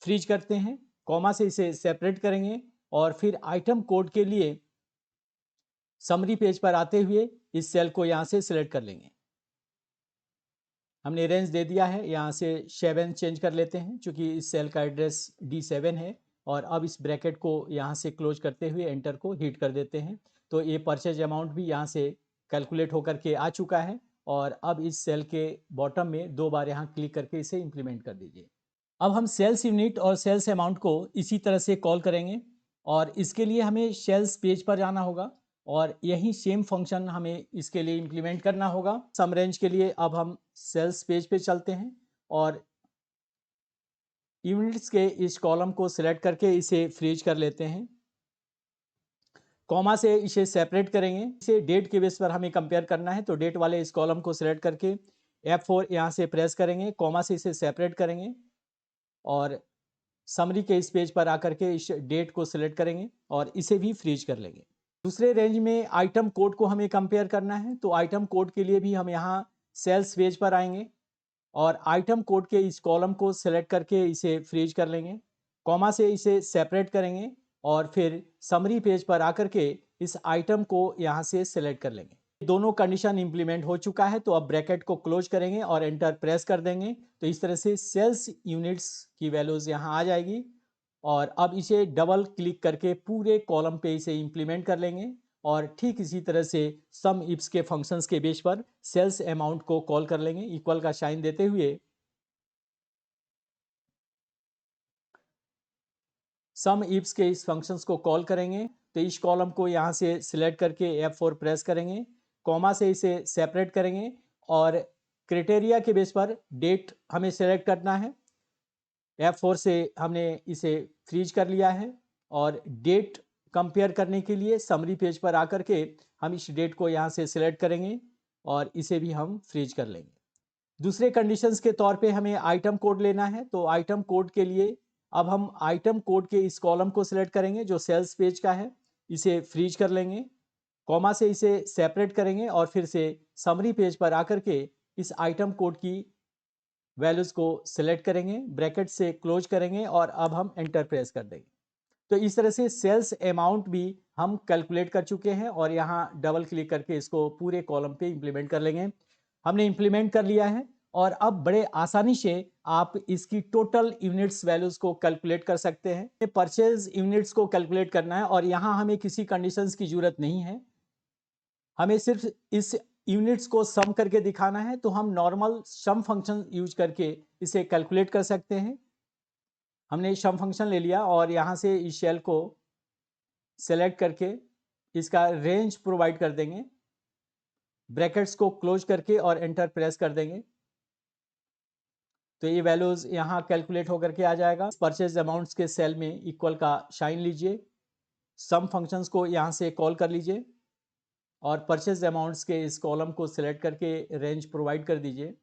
फ्रीज करते हैं, कॉमा से इसे सेपरेट करेंगे और फिर आइटम कोड के लिए समरी पेज पर आते हुए इस सेल को यहाँ से सिलेक्ट कर लेंगे। हमने रेंज दे दिया है, यहाँ से 7 चेंज कर लेते हैं क्योंकि इस सेल का एड्रेस D7 है और अब इस ब्रैकेट को यहाँ से क्लोज करते हुए एंटर को हिट कर देते हैं, तो ये परचेज अमाउंट भी यहाँ से कैलकुलेट होकर के आ चुका है और अब इस सेल के बॉटम में 2 बार यहाँ क्लिक करके इसे इम्प्लीमेंट कर दीजिए। अब हम सेल्स यूनिट और सेल्स अमाउंट को इसी तरह से कॉल करेंगे और इसके लिए हमें सेल्स पेज पर जाना होगा और यही सेम फंक्शन हमें इसके लिए इम्प्लीमेंट करना होगा। सम रेंज के लिए अब हम सेल्स पेज पे चलते हैं और यूनिट्स के इस कॉलम को सिलेक्ट करके इसे फ्रीज कर लेते हैं, कॉमा से इसे सेपरेट करेंगे। इसे डेट के बेस पर हमें कंपेयर करना है, तो डेट वाले इस कॉलम को सिलेक्ट करके F4 यहाँ से प्रेस करेंगे, कॉमा से इसे सेपरेट करेंगे और समरी के इस पेज पर आकर के इस डेट को सिलेक्ट करेंगे और इसे भी फ्रीज कर लेंगे। दूसरे रेंज में आइटम कोड को हमें कंपेयर करना है, तो आइटम कोड के लिए भी हम यहाँ सेल्स पेज पर आएंगे और आइटम कोड के इस कॉलम को सिलेक्ट करके इसे फ्रीज कर लेंगे, कॉमा से इसे सेपरेट करेंगे और फिर समरी पेज पर आकर के इस आइटम को यहाँ से सिलेक्ट कर लेंगे। दोनों कंडीशन इंप्लीमेंट हो चुका है, तो अब ब्रैकेट को क्लोज करेंगे और एंटर प्रेस कर देंगे, तो इस तरह से सेल्स यूनिट्स की वैल्यूज यहाँ आ जाएगी और अब इसे डबल क्लिक करके पूरे कॉलम पे इसे इंप्लीमेंट कर लेंगे और ठीक इसी तरह से सम इफ्स के फंक्शंस के बेस पर सेल्स अमाउंट को कॉल कर लेंगे, इक्वल का साइन देते हुए सम इफ्स के इस फंक्शंस को कॉल करेंगे, तो इस कॉलम को यहाँ से सिलेक्ट करके F4 प्रेस करेंगे, कॉमा से इसे सेपरेट करेंगे और क्राइटेरिया के बेस पर डेट हमें सेलेक्ट करना है। F4 से हमने इसे फ्रीज कर लिया है और डेट कंपेयर करने के लिए समरी पेज पर आकर के हम इस डेट को यहाँ से सिलेक्ट करेंगे और इसे भी हम फ्रीज कर लेंगे। दूसरे कंडीशंस के तौर पे हमें आइटम कोड लेना है, तो आइटम कोड के लिए अब हम आइटम कोड के इस कॉलम को सिलेक्ट करेंगे जो सेल्स पेज का है, इसे फ्रीज कर लेंगे, कॉमा से इसे सेपरेट करेंगे और फिर से समरी पेज पर आकर के इस आइटम कोड की वैल्यूज को सिलेक्ट करेंगे, ब्रैकेट से क्लोज करेंगे और अब हम एंटर प्रेस कर देंगे। तो इस तरह से सेल्स अमाउंट भी हम कैलकुलेट कर चुके हैं और यहाँ डबल क्लिक करके इसको पूरे कॉलम पे इंप्लीमेंट कर लेंगे। हमने इंप्लीमेंट कर लिया है और अब बड़े आसानी से आप इसकी टोटल यूनिट्स वैल्यूज को कैलकुलेट कर सकते हैं। परचेज यूनिट्स को कैलकुलेट करना है और यहाँ हमें किसी कंडीशंस की जरूरत नहीं है, हमें सिर्फ इस यूनिट्स को सम करके दिखाना है, तो हम नॉर्मल सम फंक्शन यूज करके इसे कैलकुलेट कर सकते हैं। हमने सम फंक्शन ले लिया और यहाँ से इस सेल को सेलेक्ट करके इसका रेंज प्रोवाइड कर देंगे, ब्रैकेट्स को क्लोज करके और एंटर प्रेस कर देंगे, तो ये वैल्यूज यहाँ कैलकुलेट होकर के आ जाएगा। परचेज अमाउंट्स के सेल में इक्वल का साइन लीजिए, सम फंक्शंस को यहाँ से कॉल कर लीजिए और परचेज अमाउंट्स के इस कॉलम को सिलेक्ट करके रेंज प्रोवाइड कर दीजिए।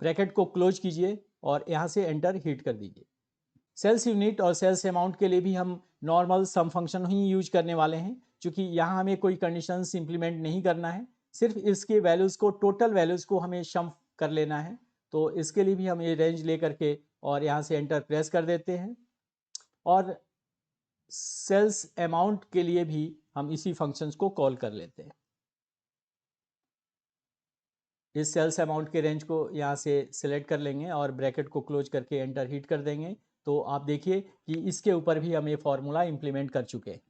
ब्रैकेट को क्लोज कीजिए और यहाँ से एंटर हिट कर दीजिए। सेल्स यूनिट और सेल्स अमाउंट के लिए भी हम नॉर्मल सम फंक्शन ही यूज करने वाले हैं, क्योंकि यहाँ हमें कोई कंडीशंस इंप्लीमेंट नहीं करना है, सिर्फ इसके वैल्यूज़ को, टोटल वैल्यूज़ को हमें सम कर लेना है। तो इसके लिए भी हम ये रेंज ले करके और यहाँ से एंटर प्रेस कर देते हैं। और सेल्स अमाउंट के लिए भी हम इसी फंक्शंस को कॉल कर लेते हैं। इस सेल्स अमाउंट के रेंज को यहाँ से सिलेक्ट कर लेंगे और ब्रैकेट को क्लोज करके एंटर हिट कर देंगे। तो आप देखिए कि इसके ऊपर भी हम ये फॉर्मूला इंप्लीमेंट कर चुके हैं।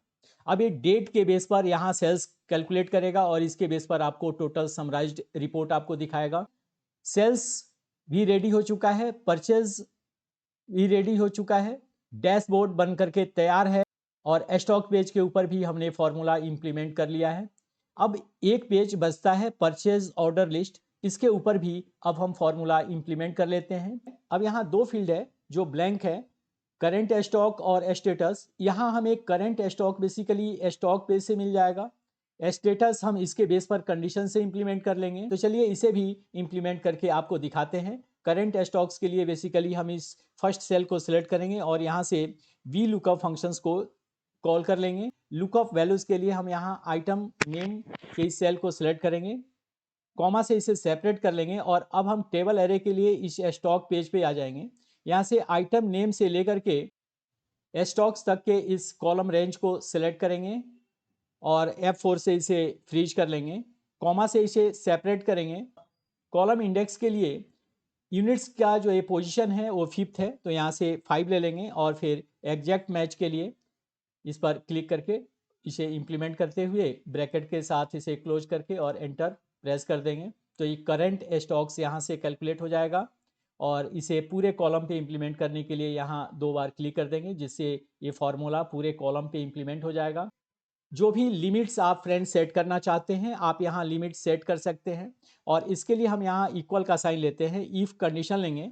अब ये डेट के बेस पर यहाँ सेल्स कैलकुलेट करेगा और इसके बेस पर आपको टोटल समराइज्ड रिपोर्ट आपको दिखाएगा। सेल्स भी रेडी हो चुका है, परचेज भी रेडी हो चुका है, डैशबोर्ड बन करके तैयार है और स्टॉक पेज के ऊपर भी हमने फॉर्मूला इंप्लीमेंट कर लिया है। अब एक पेज बचता है परचेज ऑर्डर लिस्ट, इसके ऊपर भी अब हम फॉर्मूला इंप्लीमेंट कर लेते हैं। अब यहाँ दो फील्ड है जो ब्लैंक है, करंट स्टॉक और स्टेटस। यहाँ हमें current stock basically stock page से मिल जाएगा, स्टेटस हम इसके बेस पर कंडीशन से इंप्लीमेंट कर लेंगे। तो चलिए इसे भी इंप्लीमेंट करके आपको दिखाते हैं। करंट स्टॉक्स के लिए बेसिकली हम इस फर्स्ट सेल को सिलेक्ट करेंगे और यहाँ से वी लुकअप फंक्शंस को कॉल कर लेंगे। लुकअप वैल्यूज के लिए हम यहाँ आइटम नेम के इस सेल को सिलेक्ट करेंगे, कॉमा से इसे सेपरेट कर लेंगे और अब हम टेबल एरे के लिए इस स्टॉक पेज पे आ जाएंगे। यहाँ से आइटम नेम से लेकर के स्टॉक्स तक के इस कॉलम रेंज को सिलेक्ट करेंगे और F4 से इसे फ्रीज कर लेंगे, कॉमा से इसे सेपरेट करेंगे। कॉलम इंडेक्स के लिए यूनिट्स का जो ये पोजीशन है वो 5th है, तो यहाँ से 5 ले लेंगे और फिर एग्जैक्ट मैच के लिए इस पर क्लिक करके इसे इंप्लीमेंट करते हुए ब्रैकेट के साथ इसे क्लोज करके और एंटर प्रेस कर देंगे। तो ये करंट स्टॉक्स यहाँ से कैलकुलेट हो जाएगा और इसे पूरे कॉलम पे इंप्लीमेंट करने के लिए यहाँ 2 बार क्लिक कर देंगे, जिससे ये फॉर्मूला पूरे कॉलम पे इंप्लीमेंट हो जाएगा। जो भी लिमिट्स आप फ्रेंड सेट करना चाहते हैं आप यहाँ लिमिट सेट कर सकते हैं और इसके लिए हम यहाँ इक्वल का साइन लेते हैं, इफ कंडीशन लेंगे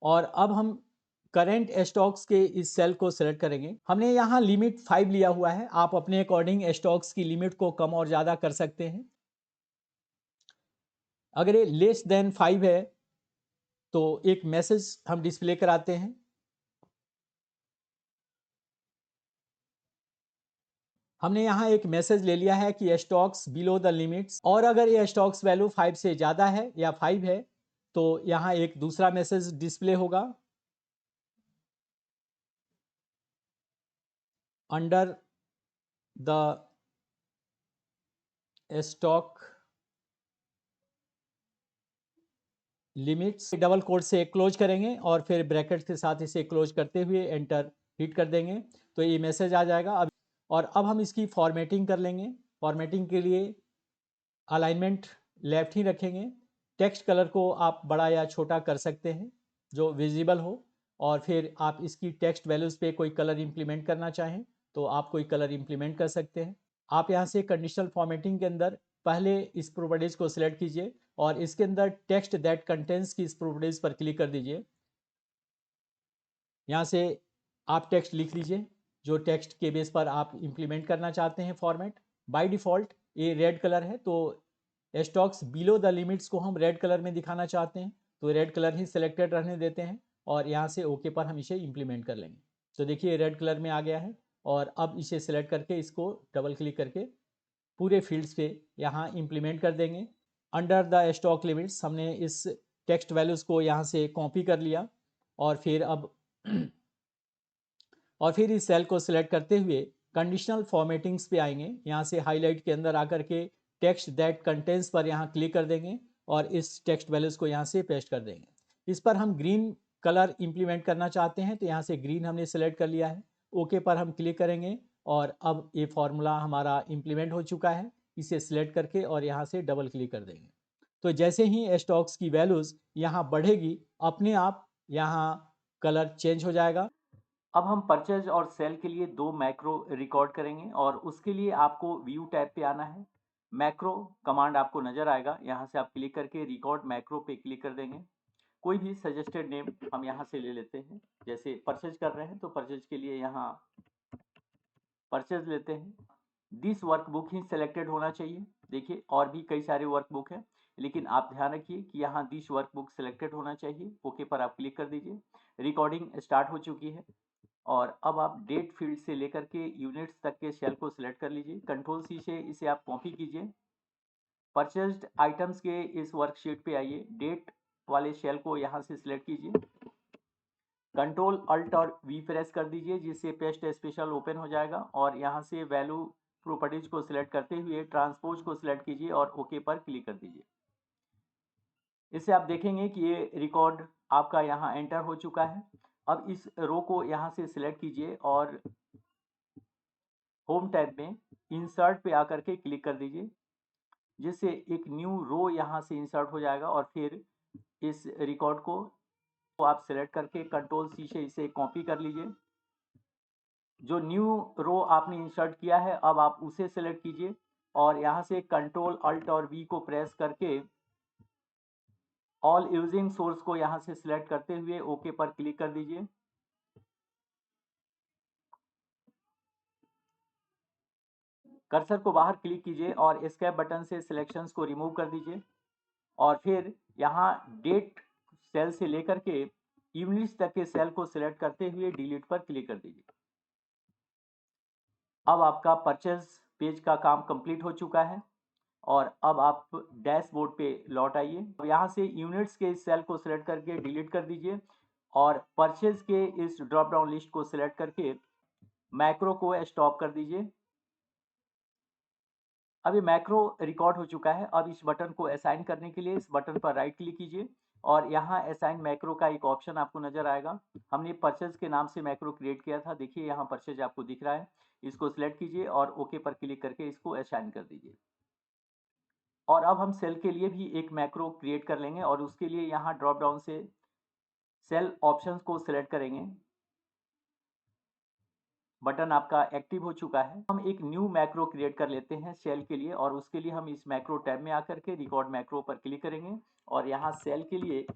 और अब हम करंट स्टॉक्स के इस सेल को सिलेक्ट करेंगे। हमने यहाँ लिमिट 5 लिया हुआ है, आप अपने अकॉर्डिंग स्टॉक्स की लिमिट को कम और ज़्यादा कर सकते हैं। अगर ये लेस देन 5 है तो एक मैसेज हम डिस्प्ले कराते हैं। हमने यहाँ एक मैसेज ले लिया है कि स्टॉक्स बिलो द लिमिट्स, और अगर ये स्टॉक्स वैल्यू 5 से ज़्यादा है या 5 है तो यहाँ एक दूसरा मैसेज डिस्प्ले होगा, under the stock limits. Double quote से क्लोज करेंगे और फिर ब्रैकेट के साथ इसे क्लोज करते हुए एंटर हिट कर देंगे तो ये मैसेज आ जाएगा। अब हम इसकी फॉर्मेटिंग कर लेंगे। फॉर्मेटिंग के लिए अलाइनमेंट लेफ्ट ही रखेंगे, टेक्स्ट कलर को आप बड़ा या छोटा कर सकते हैं जो विजिबल हो, और फिर आप इसकी टेक्स्ट वैल्यूज़ पे कोई कलर इंप्लीमेंट करना चाहें तो आप कोई कलर इंप्लीमेंट कर सकते हैं। आप यहाँ से कंडीशनल फॉर्मेटिंग के अंदर पहले इस प्रॉपर्टीज को सिलेक्ट कीजिए और इसके अंदर टेक्स्ट दैट कंटेंट्स की इस प्रॉपर्टीज पर क्लिक कर दीजिए। यहाँ से आप टेक्स्ट लिख लीजिए जो टेक्स्ट के बेस पर आप इंप्लीमेंट करना चाहते हैं फॉर्मेट। बाय डिफ़ॉल्ट ये रेड कलर है, तो स्टॉक्स बिलो द लिमिट्स को हम रेड कलर में दिखाना चाहते हैं तो रेड कलर ही सिलेक्टेड रहने देते हैं और यहाँ से ओके पर हम इसे इंप्लीमेंट कर लेंगे। तो देखिए रेड कलर में आ गया है और अब इसे सिलेक्ट करके इसको डबल क्लिक करके पूरे फील्ड्स पे यहाँ इंप्लीमेंट कर देंगे। अंडर द स्टॉक लिमिट्स हमने इस टेक्स्ट वैल्यूज़ को यहाँ से कॉपी कर लिया और फिर अब और फिर इस सेल को सिलेक्ट करते हुए कंडीशनल फॉर्मेटिंग्स पे आएंगे। यहाँ से हाईलाइट के अंदर आकर के टेक्स्ट दैट कंटेंट्स पर यहाँ क्लिक कर देंगे और इस टेक्स्ट वैल्यूज़ को यहाँ से पेस्ट कर देंगे। इस पर हम ग्रीन कलर इंप्लीमेंट करना चाहते हैं तो यहाँ से ग्रीन हमने सेलेक्ट कर लिया है, ओके पर हम क्लिक करेंगे और अब ये फॉर्मूला हमारा इंप्लीमेंट हो चुका है। इसे सिलेक्ट करके और यहाँ से डबल क्लिक कर देंगे तो जैसे ही स्टॉक्स की वैल्यूज़ यहाँ बढ़ेगी अपने आप यहाँ कलर चेंज हो जाएगा। अब हम परचेज और सेल के लिए 2 मैक्रो रिकॉर्ड करेंगे और उसके लिए आपको व्यू टैब पे आना है। मैक्रो कमांड आपको नजर आएगा, यहाँ से आप क्लिक करके रिकॉर्ड मैक्रो पे क्लिक कर देंगे। कोई भी सजेस्टेड नेम हम यहाँ से ले लेते हैं, जैसे परचेज कर रहे हैं तो परचेज के लिए यहाँ परचेज लेते हैं, दिस वर्कबुक ही सेलेक्टेड होना चाहिए। देखिए और भी कई सारे वर्कबुक हैं, लेकिन आप ध्यान रखिए कि यहाँ दिस वर्कबुक सेलेक्टेड होना चाहिए। ओके पर आप क्लिक कर दीजिए। रिकॉर्डिंग स्टार्ट हो चुकी है और अब आप डेट फील्ड से लेकर के यूनिट्स तक के सेल को सिलेक्ट कर लीजिए। कंट्रोल सी से इसे आप कॉपी कीजिए। परचेज्ड आइटम्स के इस वर्कशीट पे आइए, डेट वाले सेल को यहाँ से सिलेक्ट कीजिए। कंट्रोल अल्ट और वी प्रेस कर दीजिए, जिससे पेस्ट स्पेशल ओपन हो जाएगा और यहाँ से वैल्यू प्रॉपर्टीज को सिलेक्ट करते हुए ट्रांसपोज को सिलेक्ट कीजिए और ओके पर क्लिक कर दीजिए। इससे आप देखेंगे कि ये रिकॉर्ड आपका यहाँ एंटर हो चुका है। अब इस रो को यहाँ से सिलेक्ट कीजिए और होम टैब में इंसर्ट पे आकर के क्लिक कर दीजिए, जिससे एक न्यू रो यहाँ से इंसर्ट हो जाएगा और फिर इस रिकॉर्ड को आप सिलेक्ट करके कंट्रोल सी से इसे कॉपी कर लीजिए। जो न्यू रो आपने इंसर्ट किया है अब आप उसे सिलेक्ट कीजिए और यहाँ से कंट्रोल अल्ट और वी को प्रेस करके ऑल यूजिंग सोर्स को यहाँ से सिलेक्ट करते हुए ओके पर क्लिक कर दीजिए। कर्सर को बाहर क्लिक कीजिए और एस्केप बटन से सिलेक्शंस को रिमूव कर दीजिए और फिर यहाँ डेट सेल से लेकर के यूनिट्स तक के सेल को सिलेक्ट करते हुए डिलीट पर क्लिक कर दीजिए। अब आपका परचेज पेज का काम कंप्लीट हो चुका है और अब आप डैशबोर्ड पे लौट आइए। अब यहाँ से यूनिट्स के इस सेल को सिलेक्ट करके डिलीट कर दीजिए और परचेज के इस ड्रॉप डाउन लिस्ट को सिलेक्ट करके मैक्रो को स्टॉप कर दीजिए। अब ये मैक्रो रिकॉर्ड हो चुका है। अब इस बटन को असाइन करने के लिए इस बटन पर राइट क्लिक कीजिए और यहाँ असाइन मैक्रो का एक ऑप्शन आपको नजर आएगा। हमने परचेज के नाम से मैक्रो क्रिएट किया था, देखिए यहाँ परचेज आपको दिख रहा है। इसको सिलेक्ट कीजिए और ओके पर क्लिक करके इसको असाइन कर दीजिए। और अब हम सेल के लिए भी एक मैक्रो क्रिएट कर लेंगे और उसके लिए यहाँ ड्रॉप डाउन से सेल ऑप्शंस को सिलेक्ट करेंगे। बटन आपका एक्टिव हो चुका है। हम एक न्यू मैक्रो क्रिएट कर लेते हैं सेल के लिए और उसके लिए हम इस मैक्रो टैब में आकर के रिकॉर्ड मैक्रो पर क्लिक करेंगे और यहाँ सेल के लिए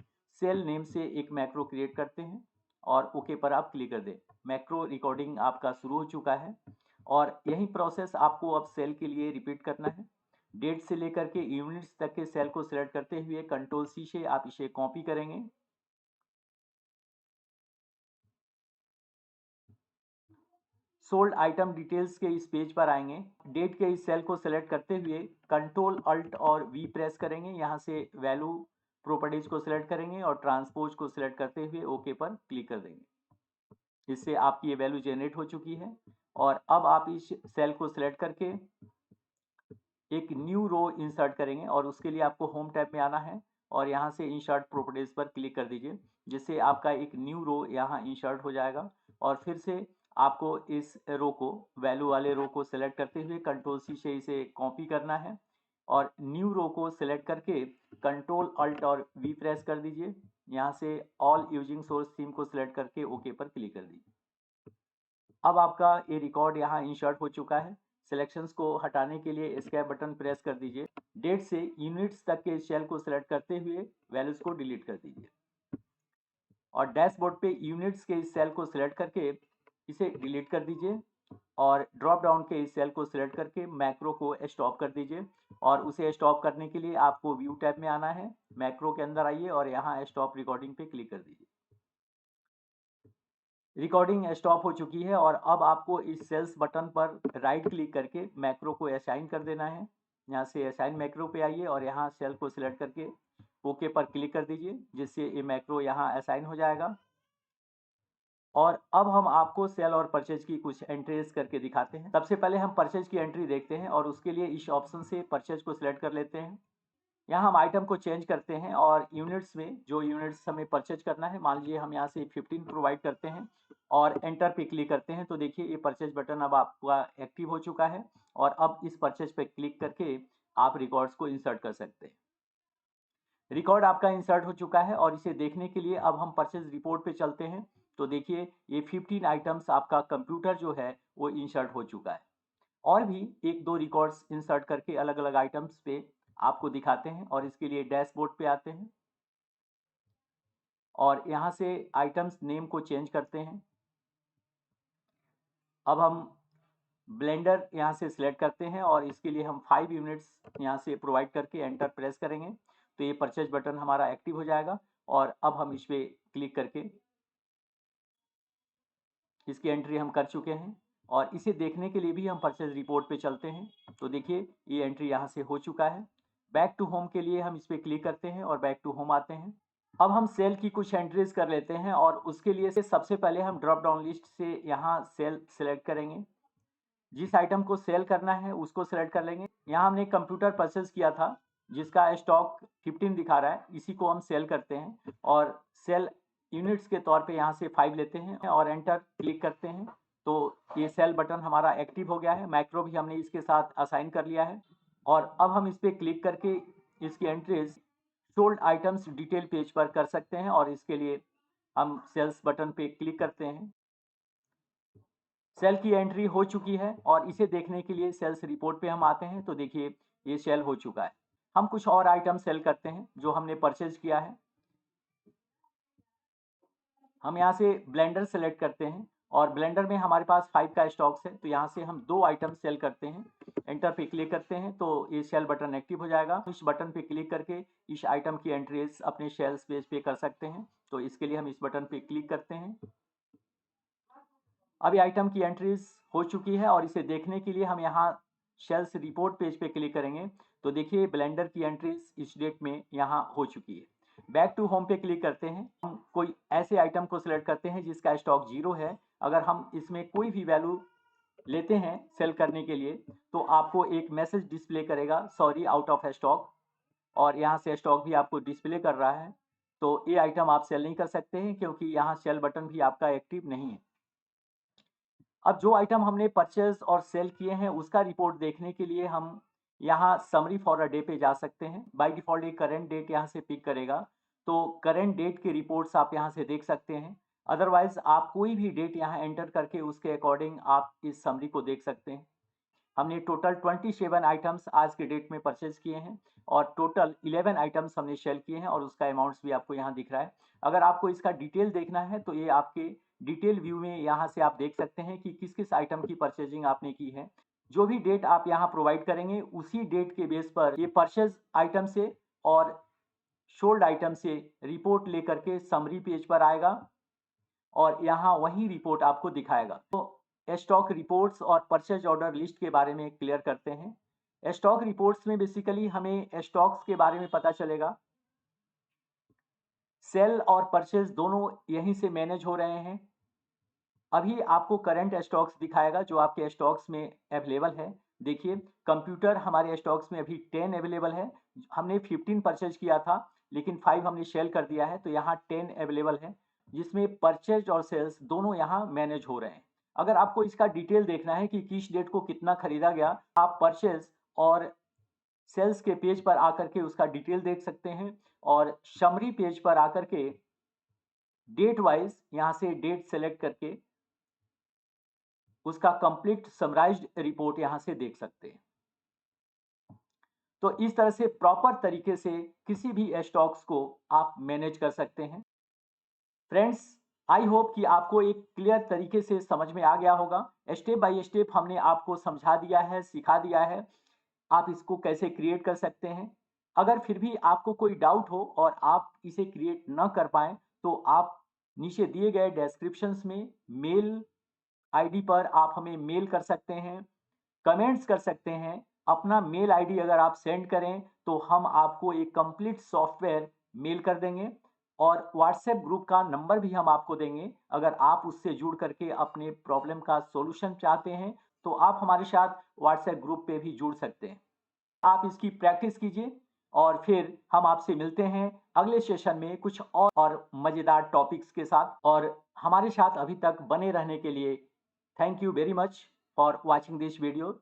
सेल नेम से एक मैक्रो क्रिएट करते हैं और ओके पर आप क्लिक कर दें। मैक्रो रिकॉर्डिंग आपका शुरू हो चुका है और यही प्रोसेस आपको अब सेल के लिए रिपीट करना है। डेट से लेकर के यूनिट्स तक के सेल को सिलेक्ट करते हुए कंट्रोल सी से आप इसे कॉपी करेंगे। सोल्ड आइटम डिटेल्स के इस पेज पर आएंगे। डेट के इस सेल को सिलेक्ट करते हुए कंट्रोल अल्ट और वी प्रेस करेंगे। यहाँ से वैल्यू प्रॉपर्टीज को सिलेक्ट करेंगे और ट्रांसपोज को सिलेक्ट करते हुए ओके पर क्लिक कर देंगे। इससे आपकी ये वैल्यू जनरेट हो चुकी है और अब आप इस सेल को सिलेक्ट करके एक न्यू रो इंसर्ट करेंगे और उसके लिए आपको होम टैब में आना है और यहाँ से इंसर्ट प्रॉपर्टीज पर क्लिक कर दीजिए, जिससे आपका एक न्यू रो यहाँ इंसर्ट हो जाएगा। और फिर से आपको इस रो को वैल्यू वाले रो को सिलेक्ट करते हुए कंट्रोल सी से इसे कॉपी करना है और न्यू रो को सिलेक्ट करके कंट्रोल अल्ट और वी प्रेस कर दीजिए। यहाँ से ऑल यूजिंग सोर्स थीम को सिलेक्ट करके ओके पर क्लिक कर दीजिए। अब आपका ये रिकॉर्ड यहाँ इंसर्ट हो चुका है। सिलेक्शंस को हटाने के लिए एस्केप बटन प्रेस कर दीजिए। डेट से यूनिट्स तक के सेल को सिलेक्ट करते हुए वैल्यूज को डिलीट कर दीजिए और डैशबोर्ड पे यूनिट्स के इस सेल को सिलेक्ट करके इसे डिलीट कर दीजिए और ड्रॉप डाउन के इस सेल को सिलेक्ट करके मैक्रो को स्टॉप कर दीजिए और उसे स्टॉप करने के लिए आपको व्यू टैब में आना है। मैक्रो के अंदर आइए और यहाँ स्टॉप रिकॉर्डिंग पे क्लिक कर दीजिए। रिकॉर्डिंग स्टॉप हो चुकी है और अब आपको इस सेल्स बटन पर राइट क्लिक करके मैक्रो को असाइन कर देना है। यहाँ से असाइन मैक्रो पे आइए और यहाँ सेल को सिलेक्ट करके ओके पर क्लिक कर दीजिए, जिससे ये मैक्रो यहाँ असाइन हो जाएगा। और अब हम आपको सेल और परचेज की कुछ एंट्रीज करके दिखाते हैं। सबसे पहले हम परचेज की एंट्री देखते हैं और उसके लिए इस ऑप्शन से परचेज को सिलेक्ट कर लेते हैं। यहाँ हम आइटम को चेंज करते हैं और यूनिट्स में जो यूनिट्स हमें परचेज करना है, मान लीजिए हम यहाँ से 15 प्रोवाइड करते हैं और एंटर पे क्लिक करते हैं, तो देखिए ये परचेज बटन अब आपका एक्टिव हो चुका है और अब इस परचेज पे क्लिक करके आप रिकॉर्ड्स को इंसर्ट कर सकते हैं। रिकॉर्ड आपका इंसर्ट हो चुका है और इसे देखने के लिए अब हम परचेज रिपोर्ट पे चलते हैं। तो देखिए ये 15 आइटम्स आपका कंप्यूटर जो है वो इंसर्ट हो चुका है। और भी एक दो रिकॉर्ड्स इंसर्ट करके अलग अलग आइटम्स पे आपको दिखाते हैं और इसके लिए डैशबोर्ड पे आते हैं और यहाँ से आइटम्स नेम को चेंज करते हैं। अब हम ब्लेंडर यहाँ से सिलेक्ट करते हैं और इसके लिए हम 5 यूनिट्स यहाँ से प्रोवाइड करके एंटर प्रेस करेंगे तो ये परचेज बटन हमारा एक्टिव हो जाएगा। और अब हम इस पे क्लिक करके इसकी एंट्री हम कर चुके हैं और इसे देखने के लिए भी हम परचेज रिपोर्ट पे चलते हैं। तो देखिए ये एंट्री यहाँ से हो चुका है। बैक टू होम के लिए हम इस पे क्लिक करते हैं और बैक टू होम आते हैं। अब हम सेल की कुछ एंट्रीज कर लेते हैं और उसके लिए सबसे पहले हम ड्रॉप डाउन लिस्ट से यहाँ सेल सिलेक्ट करेंगे। जिस आइटम को सेल करना है उसको सिलेक्ट कर लेंगे। यहाँ हमने कंप्यूटर परचेज किया था जिसका स्टॉक 15 दिखा रहा है, इसी को हम सेल करते हैं और सेल यूनिट्स के तौर पे यहाँ से 5 लेते हैं और एंटर क्लिक करते हैं तो ये सेल बटन हमारा एक्टिव हो गया है। मैक्रो भी हमने इसके साथ असाइन कर लिया है और अब हम इस पर क्लिक करके इसकी entries sold items detail page पर कर सकते हैं और इसके लिए हम सेल्स बटन पे क्लिक करते हैं। सेल की एंट्री हो चुकी है और इसे देखने के लिए सेल्स रिपोर्ट पे हम आते हैं तो देखिए ये सेल हो चुका है। हम कुछ और आइटम सेल करते हैं जो हमने परचेज किया है। हम यहाँ से ब्लेंडर सेलेक्ट करते हैं और ब्लेंडर में हमारे पास 5 का स्टॉक्स है तो यहाँ से हम 2 आइटम सेल करते हैं। एंटर पे क्लिक करते हैं तो ये सेल बटन एक्टिव हो जाएगा। इस बटन पे क्लिक करके इस आइटम की एंट्रीज अपने सेल्स पेज पे कर सकते हैं तो इसके लिए हम इस बटन पे क्लिक करते हैं। अभी आइटम की एंट्रीज हो चुकी है और इसे देखने के लिए हम यहाँ सेल्स रिपोर्ट पेज पे क्लिक करेंगे तो देखिए ब्लेंडर की एंट्रीज इस डेट में यहाँ हो चुकी है। बैक टू होम पे क्लिक करते हैं। हम कोई ऐसे आइटम को सिलेक्ट करते हैं जिसका स्टॉक 0 है। अगर हम इसमें कोई भी वैल्यू लेते हैं सेल करने के लिए तो आपको एक मैसेज डिस्प्ले करेगा सॉरी आउट ऑफ स्टॉक और यहाँ से स्टॉक भी आपको डिस्प्ले कर रहा है। तो ये आइटम आप सेल नहीं कर सकते हैं क्योंकि यहाँ सेल बटन भी आपका एक्टिव नहीं है। अब जो आइटम हमने परचेज और सेल किए हैं उसका रिपोर्ट देखने के लिए हम यहाँ समरी फॉर अ डे पे जा सकते हैं। बाय डिफॉल्ट एक करंट डेट यहाँ से पिक करेगा तो करंट डेट के रिपोर्ट्स आप यहाँ से देख सकते हैं। अदरवाइज आप कोई भी डेट यहाँ एंटर करके उसके अकॉर्डिंग आप इस समरी को देख सकते हैं। हमने टोटल 27 आइटम्स आज के डेट में परचेज किए हैं और टोटल 11 आइटम्स हमने सेल किए हैं और उसका अमाउंट्स भी आपको यहाँ दिख रहा है। अगर आपको इसका डिटेल देखना है तो ये आपके डिटेल व्यू में यहाँ से आप देख सकते हैं कि किस किस आइटम की परचेजिंग आपने की है। जो भी डेट आप यहाँ प्रोवाइड करेंगे उसी डेट के बेस पर ये परचेज आइटम से और सोल्ड आइटम से रिपोर्ट लेकर के समरी पेज पर आएगा और यहाँ वही रिपोर्ट आपको दिखाएगा। तो स्टॉक रिपोर्ट्स और परचेज ऑर्डर लिस्ट के बारे में क्लियर करते हैं। स्टॉक रिपोर्ट्स में बेसिकली हमें स्टॉक्स के बारे में पता चलेगा। सेल और परचेज दोनों यहीं से मैनेज हो रहे हैं। अभी आपको करंट स्टॉक्स दिखाएगा जो आपके स्टॉक्स में अवेलेबल है। देखिए कंप्यूटर हमारे स्टॉक्स में अभी 10 अवेलेबल है। हमने 15 परचेज किया था लेकिन 5 हमने सेल कर दिया है तो यहाँ 10 अवेलेबल है जिसमें परचेज और सेल्स दोनों यहाँ मैनेज हो रहे हैं। अगर आपको इसका डिटेल देखना है कि किस डेट को कितना खरीदा गया आप परचेज और सेल्स के पेज पर आकर के उसका डिटेल देख सकते हैं और समरी पेज पर आकर के डेट वाइज यहाँ से डेट सेलेक्ट करके उसका कंप्लीट समराइज्ड रिपोर्ट यहां से देख सकते हैं। तो इस तरह से प्रॉपर तरीके से किसी भी स्टॉक्स को आप मैनेज कर सकते हैं। फ्रेंड्स आई होप कि आपको एक क्लियर तरीके से समझ में आ गया होगा। स्टेप बाय स्टेप हमने आपको समझा दिया है, सिखा दिया है आप इसको कैसे क्रिएट कर सकते हैं। अगर फिर भी आपको कोई डाउट हो और आप इसे क्रिएट न कर पाए तो आप नीचे दिए गए डिस्क्रिप्शंस में मेल आईडी पर आप हमें मेल कर सकते हैं, कमेंट्स कर सकते हैं। अपना मेल आईडी अगर आप सेंड करें तो हम आपको एक कंप्लीट सॉफ्टवेयर मेल कर देंगे और व्हाट्सएप ग्रुप का नंबर भी हम आपको देंगे। अगर आप उससे जुड़ करके अपने प्रॉब्लम का सॉल्यूशन चाहते हैं तो आप हमारे साथ व्हाट्सएप ग्रुप पे भी जुड़ सकते हैं। आप इसकी प्रैक्टिस कीजिए और फिर हम आपसे मिलते हैं अगले सेशन में कुछ और मज़ेदार टॉपिक्स के साथ। और हमारे साथ अभी तक बने रहने के लिए thank you very much for watching this video.